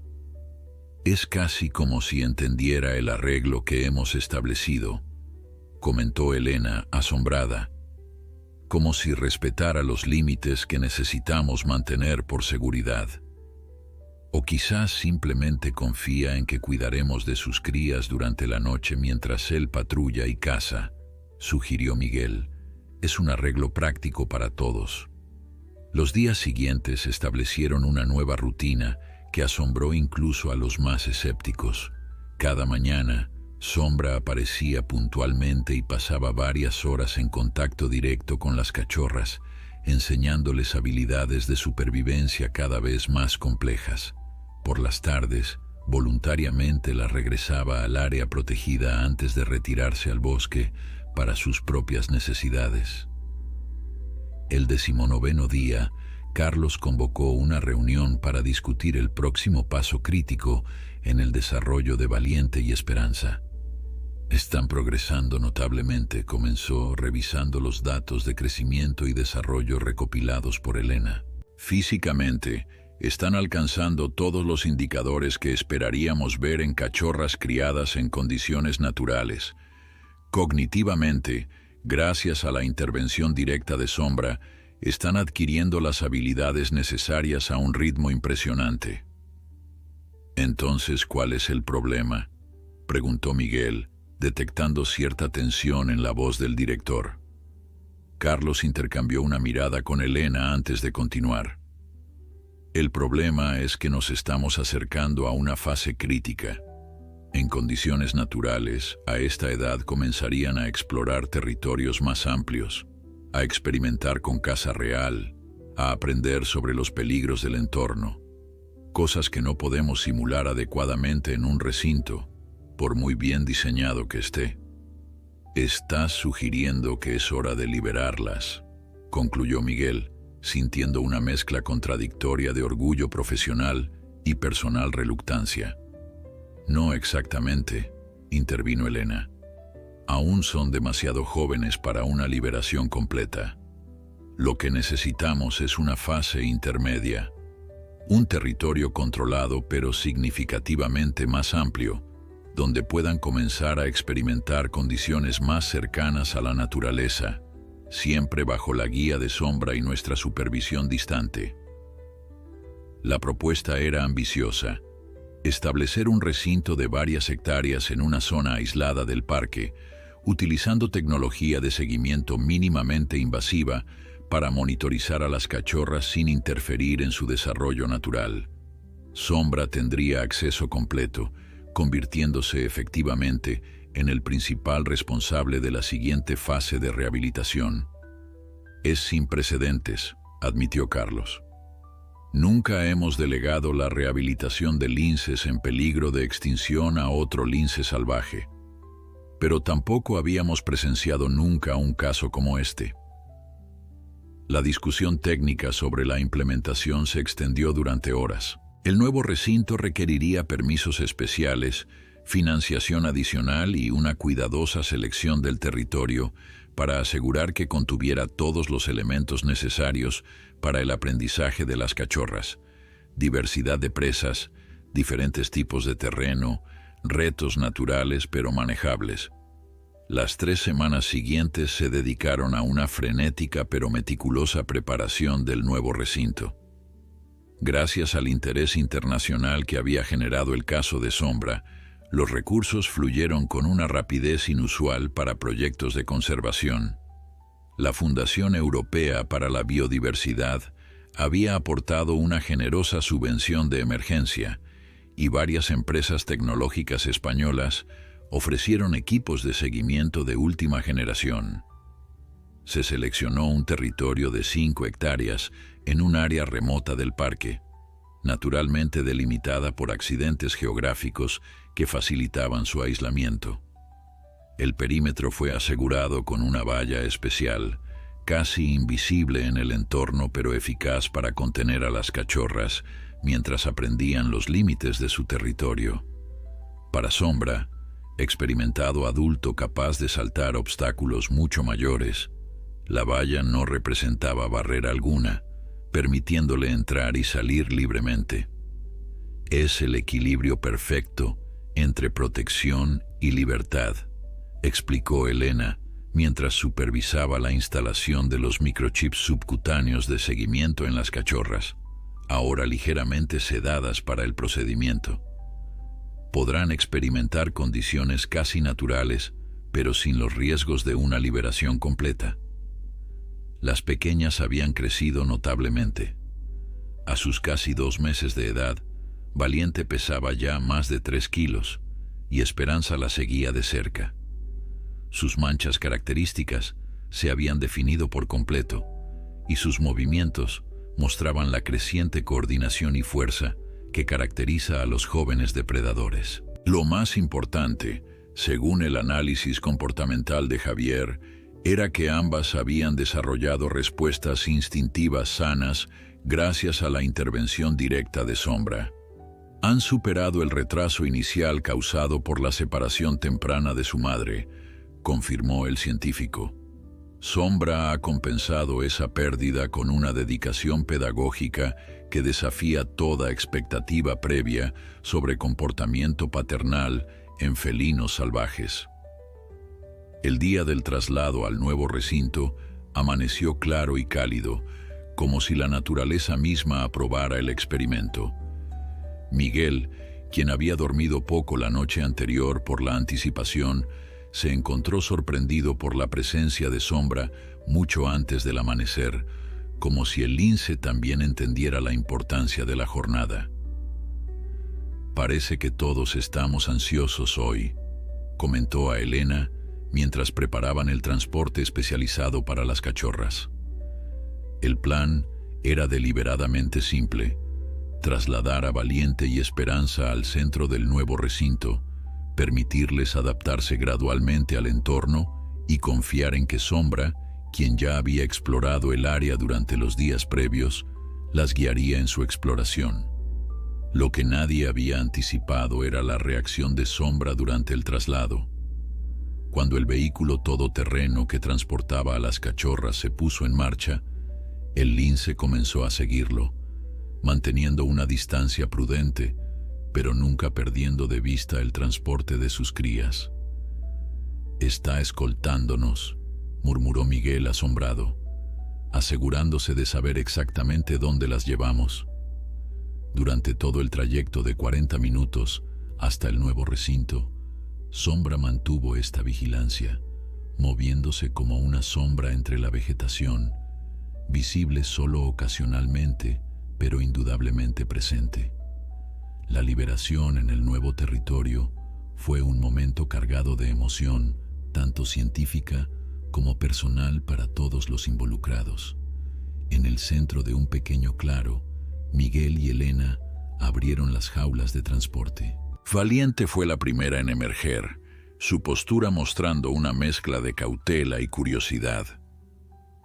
Speaker 1: «Es casi como si entendiera el arreglo que hemos establecido», comentó Elena, asombrada, «como si respetara los límites que necesitamos mantener por seguridad. O quizás simplemente confía en que cuidaremos de sus crías durante la noche mientras él patrulla y caza», sugirió Miguel. «Es un arreglo práctico para todos». Los días siguientes establecieron una nueva rutina que asombró incluso a los más escépticos. Cada mañana, Sombra aparecía puntualmente y pasaba varias horas en contacto directo con las cachorras, enseñándoles habilidades de supervivencia cada vez más complejas. Por las tardes, voluntariamente las regresaba al área protegida antes de retirarse al bosque para sus propias necesidades. El 19º día, Carlos convocó una reunión para discutir el próximo paso crítico en el desarrollo de Valiente y Esperanza. «Están progresando notablemente», comenzó, revisando los datos de crecimiento y desarrollo recopilados por Elena. «Físicamente, están alcanzando todos los indicadores que esperaríamos ver en cachorras criadas en condiciones naturales. Cognitivamente, gracias a la intervención directa de Sombra, están adquiriendo las habilidades necesarias a un ritmo impresionante». «Entonces, ¿cuál es el problema?», preguntó Miguel, detectando cierta tensión en la voz del director. Carlos intercambió una mirada con Elena antes de continuar. «El problema es que nos estamos acercando a una fase crítica. En condiciones naturales, a esta edad comenzarían a explorar territorios más amplios, a experimentar con caza real, a aprender sobre los peligros del entorno, cosas que no podemos simular adecuadamente en un recinto, por muy bien diseñado que esté. Estás sugiriendo que es hora de liberarlas», concluyó Miguel, sintiendo una mezcla contradictoria de orgullo profesional y personal reluctancia. «No exactamente», intervino Elena. «Aún son demasiado jóvenes para una liberación completa. Lo que necesitamos es una fase intermedia, un territorio controlado pero significativamente más amplio, donde puedan comenzar a experimentar condiciones más cercanas a la naturaleza, siempre bajo la guía de Sombra y nuestra supervisión distante». La propuesta era ambiciosa: establecer un recinto de varias hectáreas en una zona aislada del parque, utilizando tecnología de seguimiento mínimamente invasiva para monitorizar a las cachorras sin interferir en su desarrollo natural. Sombra tendría acceso completo, convirtiéndose efectivamente en el principal responsable de la siguiente fase de rehabilitación. «Es sin precedentes», admitió Carlos. «Nunca hemos delegado la rehabilitación de linces en peligro de extinción a otro lince salvaje, pero tampoco habíamos presenciado nunca un caso como este». La discusión técnica sobre la implementación se extendió durante horas. El nuevo recinto requeriría permisos especiales, financiación adicional y una cuidadosa selección del territorio para asegurar que contuviera todos los elementos necesarios para el aprendizaje de las cachorras: diversidad de presas, diferentes tipos de terreno, retos naturales pero manejables. Las 3 semanas siguientes se dedicaron a una frenética pero meticulosa preparación del nuevo recinto. Gracias al interés internacional que había generado el caso de Sombra, los recursos fluyeron con una rapidez inusual para proyectos de conservación. La Fundación Europea para la Biodiversidad había aportado una generosa subvención de emergencia y varias empresas tecnológicas españolas ofrecieron equipos de seguimiento de última generación. Se seleccionó un territorio de 5 hectáreas en un área remota del parque, naturalmente delimitada por accidentes geográficos que facilitaban su aislamiento. El perímetro fue asegurado con una valla especial, casi invisible en el entorno pero eficaz para contener a las cachorras mientras aprendían los límites de su territorio. Para Sombra, experimentado adulto capaz de saltar obstáculos mucho mayores, la valla no representaba barrera alguna, permitiéndole entrar y salir libremente. Es el equilibrio perfecto entre protección y libertad, explicó Elena mientras supervisaba la instalación de los microchips subcutáneos de seguimiento en las cachorras, ahora ligeramente sedadas para el procedimiento. Podrán experimentar condiciones casi naturales, pero sin los riesgos de una liberación completa. Las pequeñas habían crecido notablemente. A sus casi 2 meses de edad, Valiente pesaba ya más de 3 kilos y Esperanza la seguía de cerca. Sus manchas características se habían definido por completo y sus movimientos mostraban la creciente coordinación y fuerza que caracteriza a los jóvenes depredadores. Lo más importante, según el análisis comportamental de Javier, era que ambas habían desarrollado respuestas instintivas sanas gracias a la intervención directa de Sombra. Han superado el retraso inicial causado por la separación temprana de su madre, confirmó el científico. Sombra ha compensado esa pérdida con una dedicación pedagógica que desafía toda expectativa previa sobre comportamiento paternal en felinos salvajes. El día del traslado al nuevo recinto amaneció claro y cálido, como si la naturaleza misma aprobara el experimento. Miguel, quien había dormido poco la noche anterior por la anticipación, se encontró sorprendido por la presencia de Sombra mucho antes del amanecer, como si el lince también entendiera la importancia de la jornada. «Parece que todos estamos ansiosos hoy», comentó a Elena mientras preparaban el transporte especializado para las cachorras. El plan era deliberadamente simple: trasladar a Valiente y Esperanza al centro del nuevo recinto, permitirles adaptarse gradualmente al entorno y confiar en que Sombra, quien ya había explorado el área durante los días previos, las guiaría en su exploración. Lo que nadie había anticipado era la reacción de Sombra durante el traslado. Cuando el vehículo todoterreno que transportaba a las cachorras se puso en marcha, el lince comenzó a seguirlo, manteniendo una distancia prudente, pero nunca perdiendo de vista el transporte de sus crías. «Está escoltándonos», murmuró Miguel asombrado, asegurándose de saber exactamente dónde las llevamos. Durante todo el trayecto de 40 minutos hasta el nuevo recinto, Sombra mantuvo esta vigilancia, moviéndose como una sombra entre la vegetación, visible solo ocasionalmente, pero indudablemente presente. La liberación en el nuevo territorio fue un momento cargado de emoción, tanto científica como personal para todos los involucrados. En el centro de un pequeño claro, Miguel y Elena abrieron las jaulas de transporte. Valiente fue la primera en emerger, su postura mostrando una mezcla de cautela y curiosidad.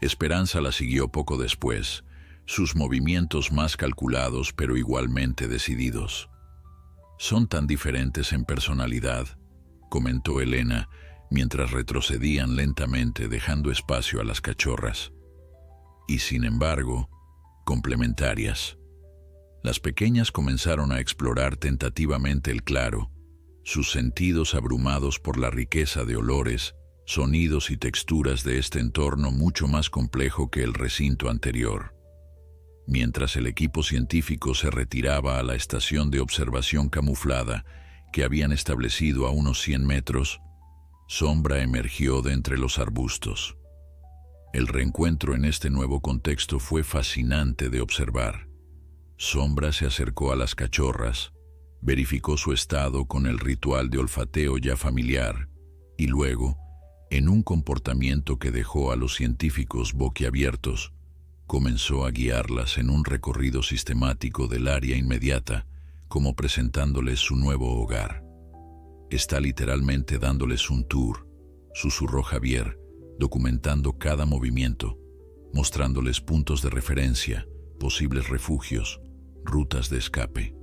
Speaker 1: Esperanza la siguió poco después, sus movimientos más calculados pero igualmente decididos. «Son tan diferentes en personalidad», comentó Elena, mientras retrocedían lentamente dejando espacio a las cachorras. Y sin embargo, complementarias. Las pequeñas comenzaron a explorar tentativamente el claro, sus sentidos abrumados por la riqueza de olores, sonidos y texturas de este entorno mucho más complejo que el recinto anterior. Mientras el equipo científico se retiraba a la estación de observación camuflada que habían establecido a unos 100 metros, Sombra emergió de entre los arbustos. El reencuentro en este nuevo contexto fue fascinante de observar. Sombra se acercó a las cachorras, verificó su estado con el ritual de olfateo ya familiar y luego, en un comportamiento que dejó a los científicos boquiabiertos, comenzó a guiarlas en un recorrido sistemático del área inmediata, como presentándoles su nuevo hogar. «Está literalmente dándoles un tour», susurró Javier, documentando cada movimiento, mostrándoles puntos de referencia, posibles refugios, rutas de escape.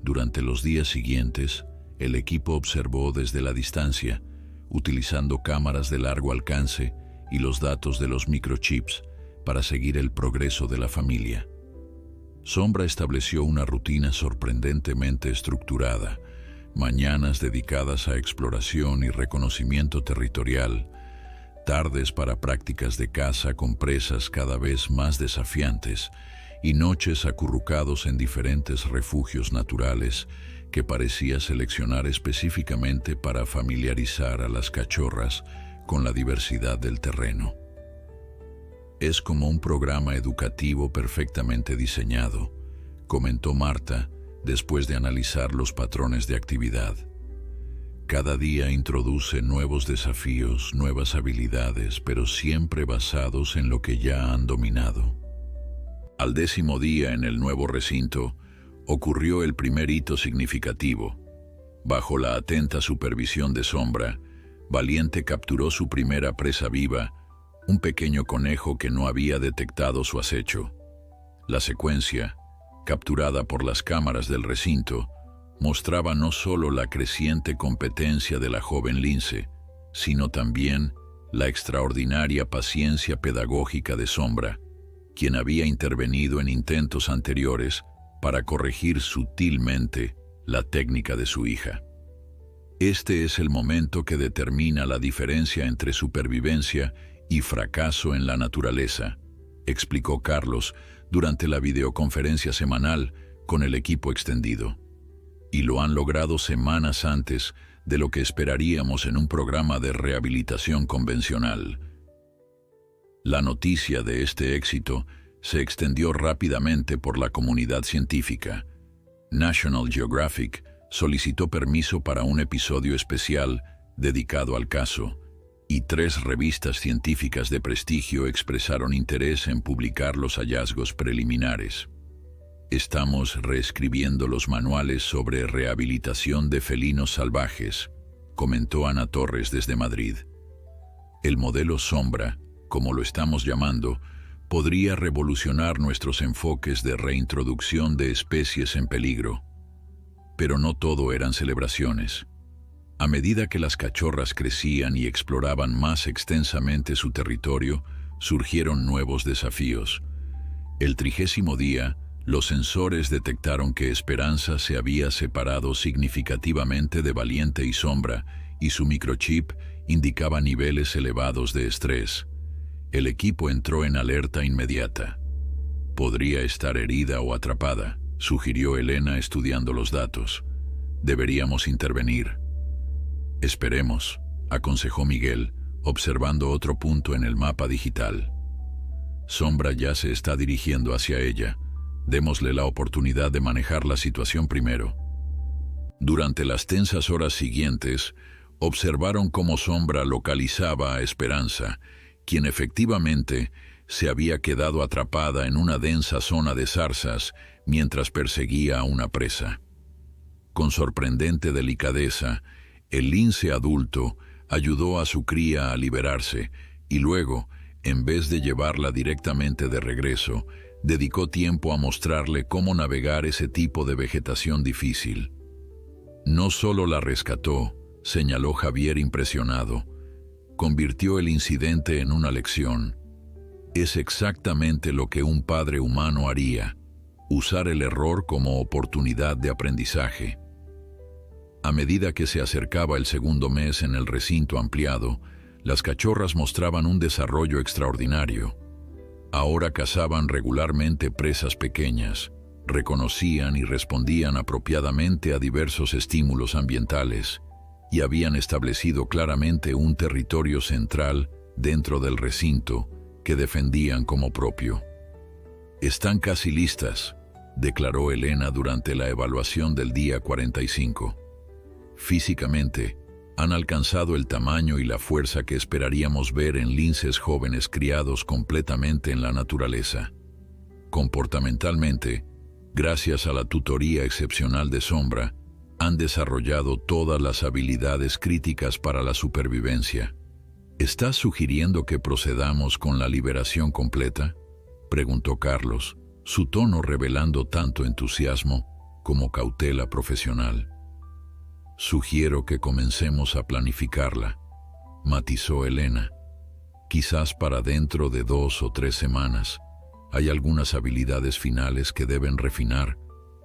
Speaker 1: Durante los días siguientes, el equipo observó desde la distancia, utilizando cámaras de largo alcance y los datos de los microchips para seguir el progreso de la familia. Sombra estableció una rutina sorprendentemente estructurada, mañanas dedicadas a exploración y reconocimiento territorial, tardes para prácticas de caza con presas cada vez más desafiantes y noches acurrucados en diferentes refugios naturales que parecía seleccionar específicamente para familiarizar a las cachorras con la diversidad del terreno. «Es como un programa educativo perfectamente diseñado», comentó Marta después de analizar los patrones de actividad. «Cada día introduce nuevos desafíos, nuevas habilidades, pero siempre basados en lo que ya han dominado». Al 10º día en el nuevo recinto, ocurrió el primer hito significativo. Bajo la atenta supervisión de Sombra, Valiente capturó su primera presa viva, un pequeño conejo que no había detectado su acecho. La secuencia, capturada por las cámaras del recinto, mostraba no solo la creciente competencia de la joven lince, sino también la extraordinaria paciencia pedagógica de Sombra, quien había intervenido en intentos anteriores para corregir sutilmente la técnica de su hija. Este es el momento que determina la diferencia entre supervivencia y fracaso en la naturaleza, explicó Carlos durante la videoconferencia semanal con el equipo extendido. Y lo han logrado semanas antes de lo que esperaríamos en un programa de rehabilitación convencional. La noticia de este éxito se extendió rápidamente por la comunidad científica. National Geographic solicitó permiso para un episodio especial dedicado al caso, y 3 revistas científicas de prestigio expresaron interés en publicar los hallazgos preliminares. «Estamos reescribiendo los manuales sobre rehabilitación de felinos salvajes», comentó Ana Torres desde Madrid. «El modelo Sombra, como lo estamos llamando, podría revolucionar nuestros enfoques de reintroducción de especies en peligro». Pero no todo eran celebraciones. A medida que las cachorras crecían y exploraban más extensamente su territorio, surgieron nuevos desafíos. El 30º día, los sensores detectaron que Esperanza se había separado significativamente de Valiente y Sombra, y su microchip indicaba niveles elevados de estrés. El equipo entró en alerta inmediata. «Podría estar herida o atrapada», sugirió Elena estudiando los datos. «Deberíamos intervenir». «Esperemos», aconsejó Miguel, observando otro punto en el mapa digital. «Sombra ya se está dirigiendo hacia ella. Démosle la oportunidad de manejar la situación primero». Durante las tensas horas siguientes, observaron cómo Sombra localizaba a Esperanza, quien efectivamente se había quedado atrapada en una densa zona de zarzas mientras perseguía a una presa. Con sorprendente delicadeza, el lince adulto ayudó a su cría a liberarse y luego, en vez de llevarla directamente de regreso, Dedicó tiempo a mostrarle cómo navegar ese tipo de vegetación difícil. No solo la rescató, señaló Javier impresionado, convirtió el incidente en una lección. Es exactamente lo que un padre humano haría, usar el error como oportunidad de aprendizaje. A medida que se acercaba el segundo mes en el recinto ampliado, las cachorras mostraban un desarrollo extraordinario. Ahora cazaban regularmente presas pequeñas, reconocían y respondían apropiadamente a diversos estímulos ambientales, y habían establecido claramente un territorio central dentro del recinto que defendían como propio. «Están casi listas», declaró Elena durante la evaluación del día 45. «Físicamente, han alcanzado el tamaño y la fuerza que esperaríamos ver en linces jóvenes criados completamente en la naturaleza. Comportamentalmente, gracias a la tutoría excepcional de Sombra, han desarrollado todas las habilidades críticas para la supervivencia». «¿Estás sugiriendo que procedamos con la liberación completa?», preguntó Carlos, su tono revelando tanto entusiasmo como cautela profesional. «Sugiero que comencemos a planificarla», matizó Elena. «Quizás para dentro de 2 o 3 semanas. Hay algunas habilidades finales que deben refinar,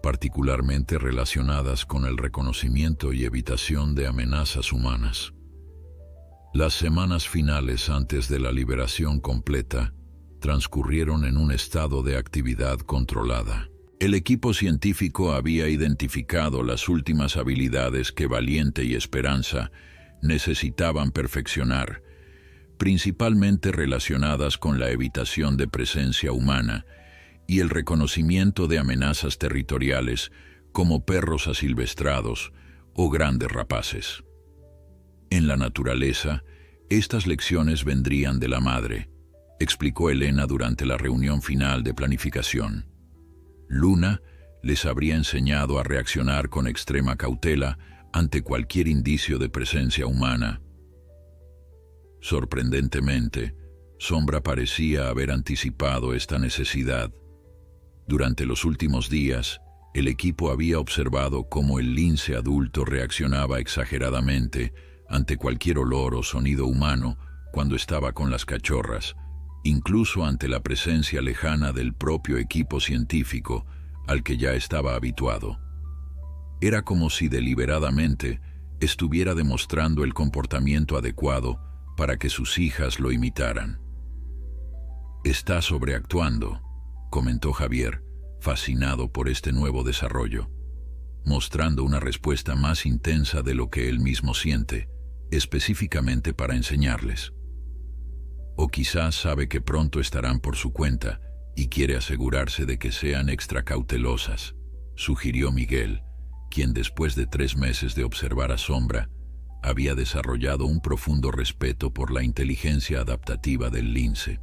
Speaker 1: particularmente relacionadas con el reconocimiento y evitación de amenazas humanas». Las semanas finales antes de la liberación completa transcurrieron en un estado de actividad controlada. El equipo científico había identificado las últimas habilidades que Valiente y Esperanza necesitaban perfeccionar, principalmente relacionadas con la evitación de presencia humana y el reconocimiento de amenazas territoriales como perros asilvestrados o grandes rapaces. En la naturaleza, estas lecciones vendrían de la madre, explicó Elena durante la reunión final de planificación. Luna les habría enseñado a reaccionar con extrema cautela ante cualquier indicio de presencia humana. Sorprendentemente, Sombra parecía haber anticipado esta necesidad. Durante los últimos días, el equipo había observado cómo el lince adulto reaccionaba exageradamente ante cualquier olor o sonido humano cuando estaba con las cachorras, incluso ante la presencia lejana del propio equipo científico al que ya estaba habituado. Era como si deliberadamente estuviera demostrando el comportamiento adecuado para que sus hijas lo imitaran. «Está sobreactuando», comentó Javier, fascinado por este nuevo desarrollo, mostrando una respuesta más intensa de lo que él mismo siente, específicamente para enseñarles. «O quizás sabe que pronto estarán por su cuenta y quiere asegurarse de que sean extra cautelosas», sugirió Miguel, quien después de 3 meses de observar a Sombra, había desarrollado un profundo respeto por la inteligencia adaptativa del lince.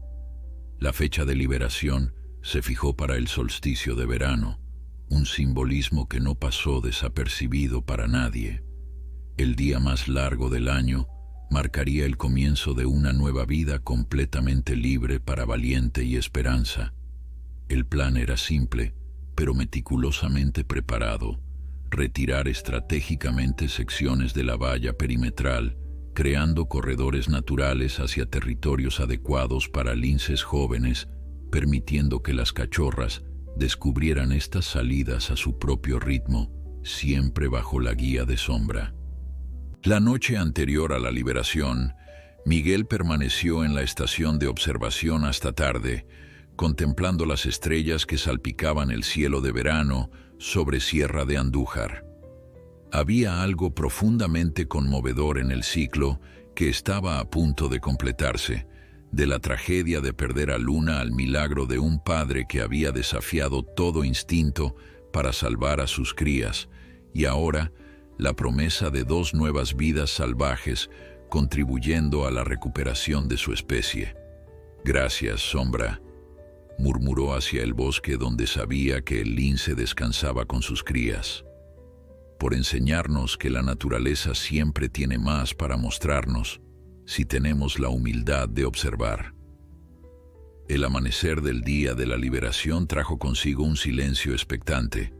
Speaker 1: La fecha de liberación se fijó para el solsticio de verano, un simbolismo que no pasó desapercibido para nadie. El día más largo del año marcaría el comienzo de una nueva vida completamente libre para Valiente y Esperanza. El plan era simple, pero meticulosamente preparado: retirar estratégicamente secciones de la valla perimetral, creando corredores naturales hacia territorios adecuados para linces jóvenes, permitiendo que las cachorras descubrieran estas salidas a su propio ritmo, siempre bajo la guía de Sombra. La noche anterior a la liberación, Miguel permaneció en la estación de observación hasta tarde, contemplando las estrellas que salpicaban el cielo de verano sobre Sierra de Andújar. Había algo profundamente conmovedor en el ciclo que estaba a punto de completarse, de la tragedia de perder a Luna al milagro de un padre que había desafiado todo instinto para salvar a sus crías, y ahora la promesa de 2 nuevas vidas salvajes contribuyendo a la recuperación de su especie. «Gracias, Sombra», murmuró hacia el bosque donde sabía que el lince descansaba con sus crías, «por enseñarnos que la naturaleza siempre tiene más para mostrarnos si tenemos la humildad de observar». El amanecer del día de la liberación trajo consigo un silencio expectante.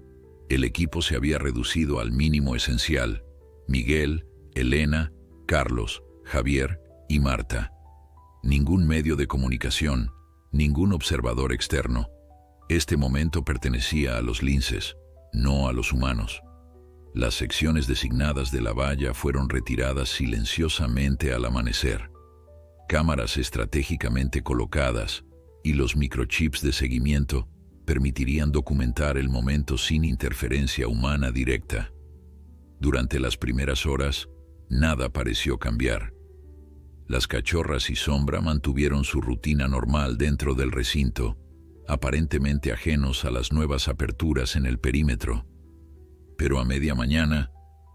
Speaker 1: El equipo se había reducido al mínimo esencial: Miguel, Elena, Carlos, Javier y Marta. Ningún medio de comunicación, ningún observador externo. Este momento pertenecía a los linces, no a los humanos. Las secciones designadas de la valla fueron retiradas silenciosamente al amanecer. Cámaras estratégicamente colocadas y los microchips de seguimiento permitirían documentar el momento sin interferencia humana directa. Durante las primeras horas, nada pareció cambiar. Las cachorras y Sombra mantuvieron su rutina normal dentro del recinto, aparentemente ajenos a las nuevas aperturas en el perímetro. Pero a media mañana,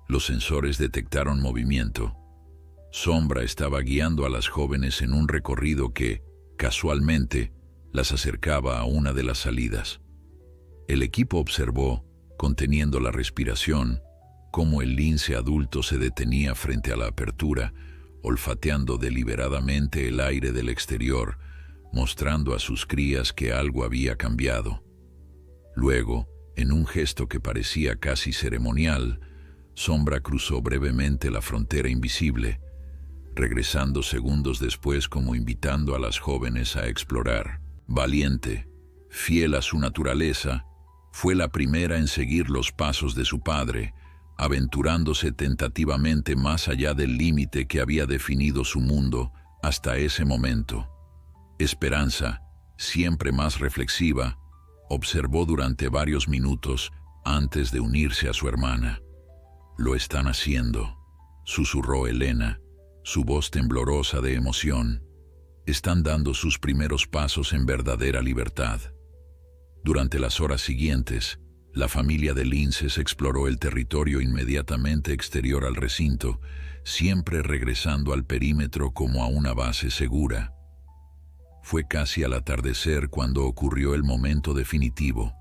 Speaker 1: los sensores detectaron movimiento. Sombra estaba guiando a las jóvenes en un recorrido que, casualmente, las acercaba a una de las salidas. El equipo observó, conteniendo la respiración, cómo el lince adulto se detenía frente a la apertura, olfateando deliberadamente el aire del exterior, mostrando a sus crías que algo había cambiado. Luego, en un gesto que parecía casi ceremonial, Sombra cruzó brevemente la frontera invisible, regresando segundos después como invitando a las jóvenes a explorar. Valiente, fiel a su naturaleza, fue la primera en seguir los pasos de su padre, aventurándose tentativamente más allá del límite que había definido su mundo hasta ese momento. Esperanza, siempre más reflexiva, observó durante varios minutos antes de unirse a su hermana. «Lo están haciendo», susurró Elena, su voz temblorosa de emoción. «Están dando sus primeros pasos en verdadera libertad». Durante las horas siguientes, la familia de linces exploró el territorio inmediatamente exterior al recinto, siempre regresando al perímetro como a una base segura. Fue casi al atardecer cuando ocurrió el momento definitivo.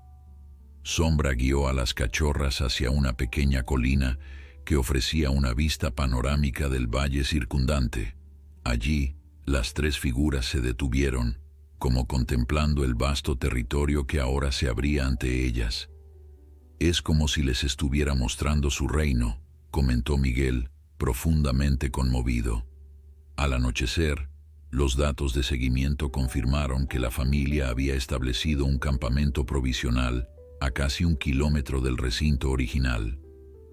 Speaker 1: Sombra guió a las cachorras hacia una pequeña colina que ofrecía una vista panorámica del valle circundante. Allí, las tres figuras se detuvieron, como contemplando el vasto territorio que ahora se abría ante ellas. «Es como si les estuviera mostrando su reino», comentó Miguel, profundamente conmovido. Al anochecer, los datos de seguimiento confirmaron que la familia había establecido un campamento provisional a casi 1 kilómetro del recinto original.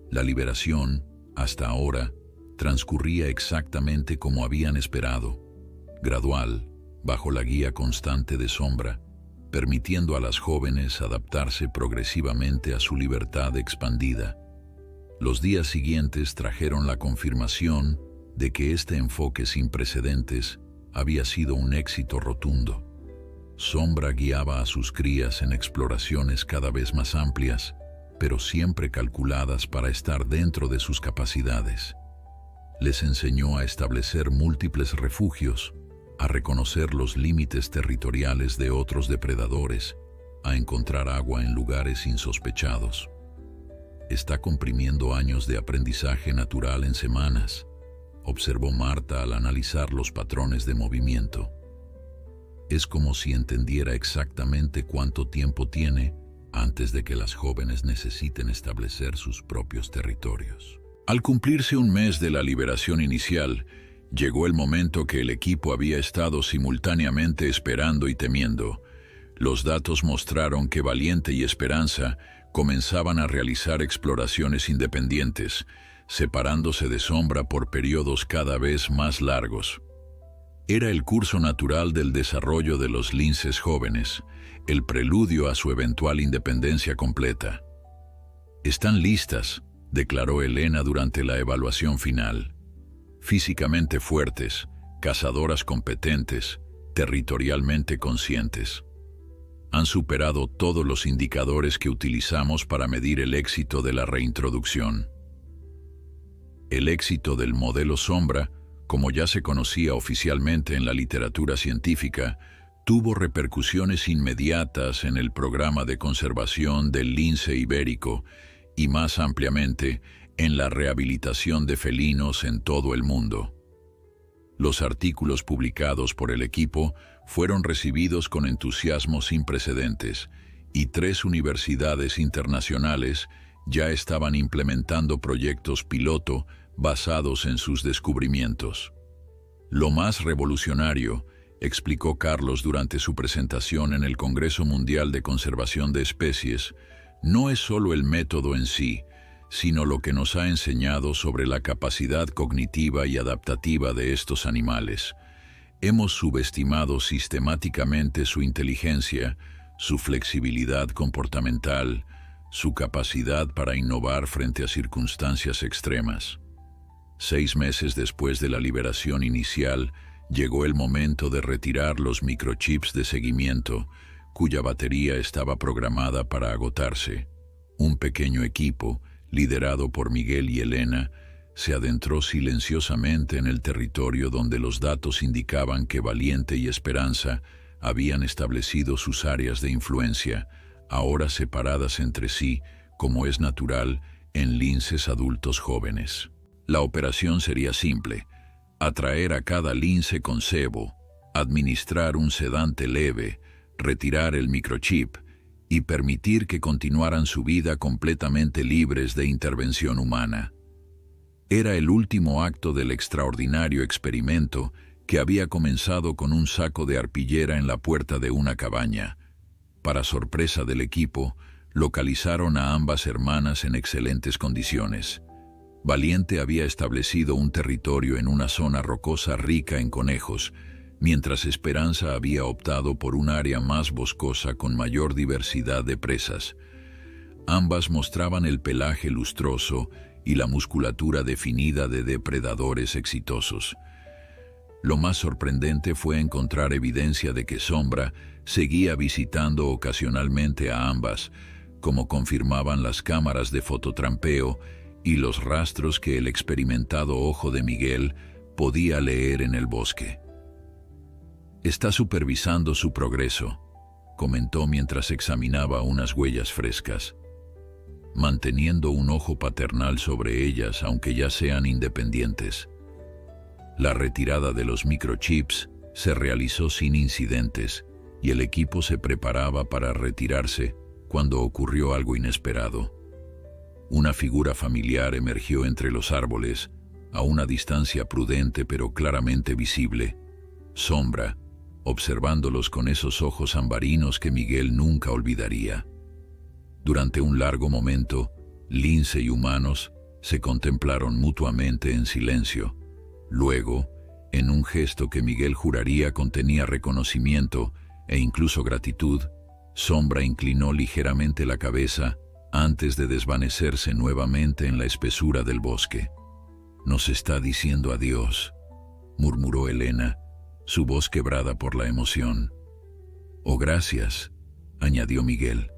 Speaker 1: La liberación, hasta ahora, transcurría exactamente como habían esperado, gradual, bajo la guía constante de Sombra, permitiendo a las jóvenes adaptarse progresivamente a su libertad expandida. Los días siguientes trajeron la confirmación de que este enfoque sin precedentes había sido un éxito rotundo. Sombra guiaba a sus crías en exploraciones cada vez más amplias, pero siempre calculadas para estar dentro de sus capacidades. Les enseñó a establecer múltiples refugios, a reconocer los límites territoriales de otros depredadores, a encontrar agua en lugares insospechados. «Está comprimiendo años de aprendizaje natural en semanas», observó Marta al analizar los patrones de movimiento. «Es como si entendiera exactamente cuánto tiempo tiene antes de que las jóvenes necesiten establecer sus propios territorios». Al cumplirse un mes de la liberación inicial, llegó el momento que el equipo había estado simultáneamente esperando y temiendo. Los datos mostraron que Valiente y Esperanza comenzaban a realizar exploraciones independientes, separándose de Sombra por periodos cada vez más largos. Era el curso natural del desarrollo de los linces jóvenes, el preludio a su eventual independencia completa. «Están listas», declaró Elena durante la evaluación final. «Físicamente fuertes, cazadoras competentes, territorialmente conscientes. Han superado todos los indicadores que utilizamos para medir el éxito de la reintroducción». El éxito del modelo Sombra, como ya se conocía oficialmente en la literatura científica, tuvo repercusiones inmediatas en el programa de conservación del lince ibérico y más ampliamente en la rehabilitación de felinos en todo el mundo. Los artículos publicados por el equipo fueron recibidos con entusiasmo sin precedentes, y 3 universidades internacionales ya estaban implementando proyectos piloto basados en sus descubrimientos. Lo más revolucionario, explicó Carlos durante su presentación en el Congreso Mundial de Conservación de Especies, no es solo el método en sí, sino lo que nos ha enseñado sobre la capacidad cognitiva y adaptativa de estos animales. Hemos subestimado sistemáticamente su inteligencia, su flexibilidad comportamental, su capacidad para innovar frente a circunstancias extremas. 6 meses después de la liberación inicial, llegó el momento de retirar los microchips de seguimiento, cuya batería estaba programada para agotarse. Un pequeño equipo, liderado por Miguel y Elena, se adentró silenciosamente en el territorio donde los datos indicaban que Valiente y Esperanza habían establecido sus áreas de influencia, ahora separadas entre sí, como es natural, en linces adultos jóvenes. La operación sería simple: atraer a cada lince con cebo, administrar un sedante leve, retirar el microchip y permitir que continuaran su vida completamente libres de intervención humana. Era el último acto del extraordinario experimento que había comenzado con un saco de arpillera en la puerta de una cabaña. Para sorpresa del equipo, localizaron a ambas hermanas en excelentes condiciones. Valiente había establecido un territorio en una zona rocosa rica en conejos, mientras Esperanza había optado por un área más boscosa con mayor diversidad de presas. Ambas mostraban el pelaje lustroso y la musculatura definida de depredadores exitosos. Lo más sorprendente fue encontrar evidencia de que Sombra seguía visitando ocasionalmente a ambas, como confirmaban las cámaras de fototrampeo y los rastros que el experimentado ojo de Miguel podía leer en el bosque. «Está supervisando su progreso», comentó mientras examinaba unas huellas frescas, manteniendo un ojo paternal sobre ellas aunque ya sean independientes. La retirada de los microchips se realizó sin incidentes y el equipo se preparaba para retirarse cuando ocurrió algo inesperado. Una figura familiar emergió entre los árboles, a una distancia prudente pero claramente visible. Sombra, observándolos con esos ojos ambarinos que Miguel nunca olvidaría. Durante un largo momento, lince y humanos se contemplaron mutuamente en silencio. Luego, en un gesto que Miguel juraría contenía reconocimiento e incluso gratitud, Sombra inclinó ligeramente la cabeza antes de desvanecerse nuevamente en la espesura del bosque. «Nos está diciendo adiós», murmuró Elena, su voz quebrada por la emoción. «Oh, gracias», añadió Miguel,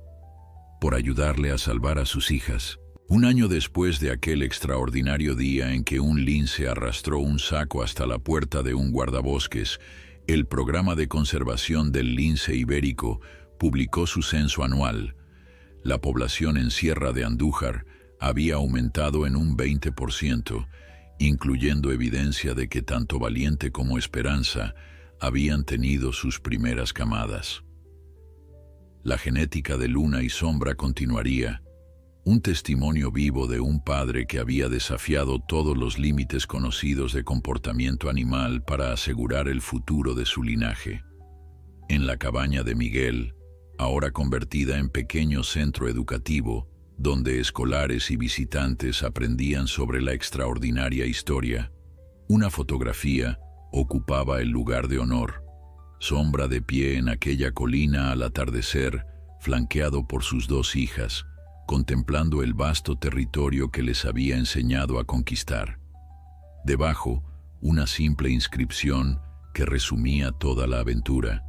Speaker 1: «por ayudarle a salvar a sus hijas». Un año después de aquel extraordinario día en que un lince arrastró un saco hasta la puerta de un guardabosques, el Programa de Conservación del Lince Ibérico publicó su censo anual. La población en Sierra de Andújar había aumentado en un 20%, incluyendo evidencia de que tanto Valiente como Esperanza habían tenido sus primeras camadas. La genética de Luna y Sombra continuaría, un testimonio vivo de un padre que había desafiado todos los límites conocidos de comportamiento animal para asegurar el futuro de su linaje. En la cabaña de Miguel, ahora convertida en pequeño centro educativo, donde escolares y visitantes aprendían sobre la extraordinaria historia, una fotografía ocupaba el lugar de honor. Sombra de pie en aquella colina al atardecer, flanqueado por sus 2 hijas, contemplando el vasto territorio que les había enseñado a conquistar. Debajo, una simple inscripción que resumía toda la aventura: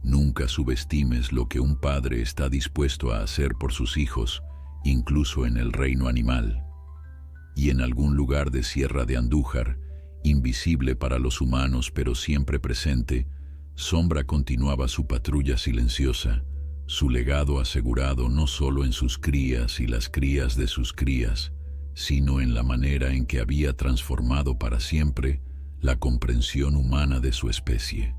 Speaker 1: «Nunca subestimes lo que un padre está dispuesto a hacer por sus hijos, incluso en el reino animal». Y en algún lugar de Sierra de Andújar, invisible para los humanos pero siempre presente, Sombra continuaba su patrulla silenciosa, su legado asegurado no solo en sus crías y las crías de sus crías, sino en la manera en que había transformado para siempre la comprensión humana de su especie.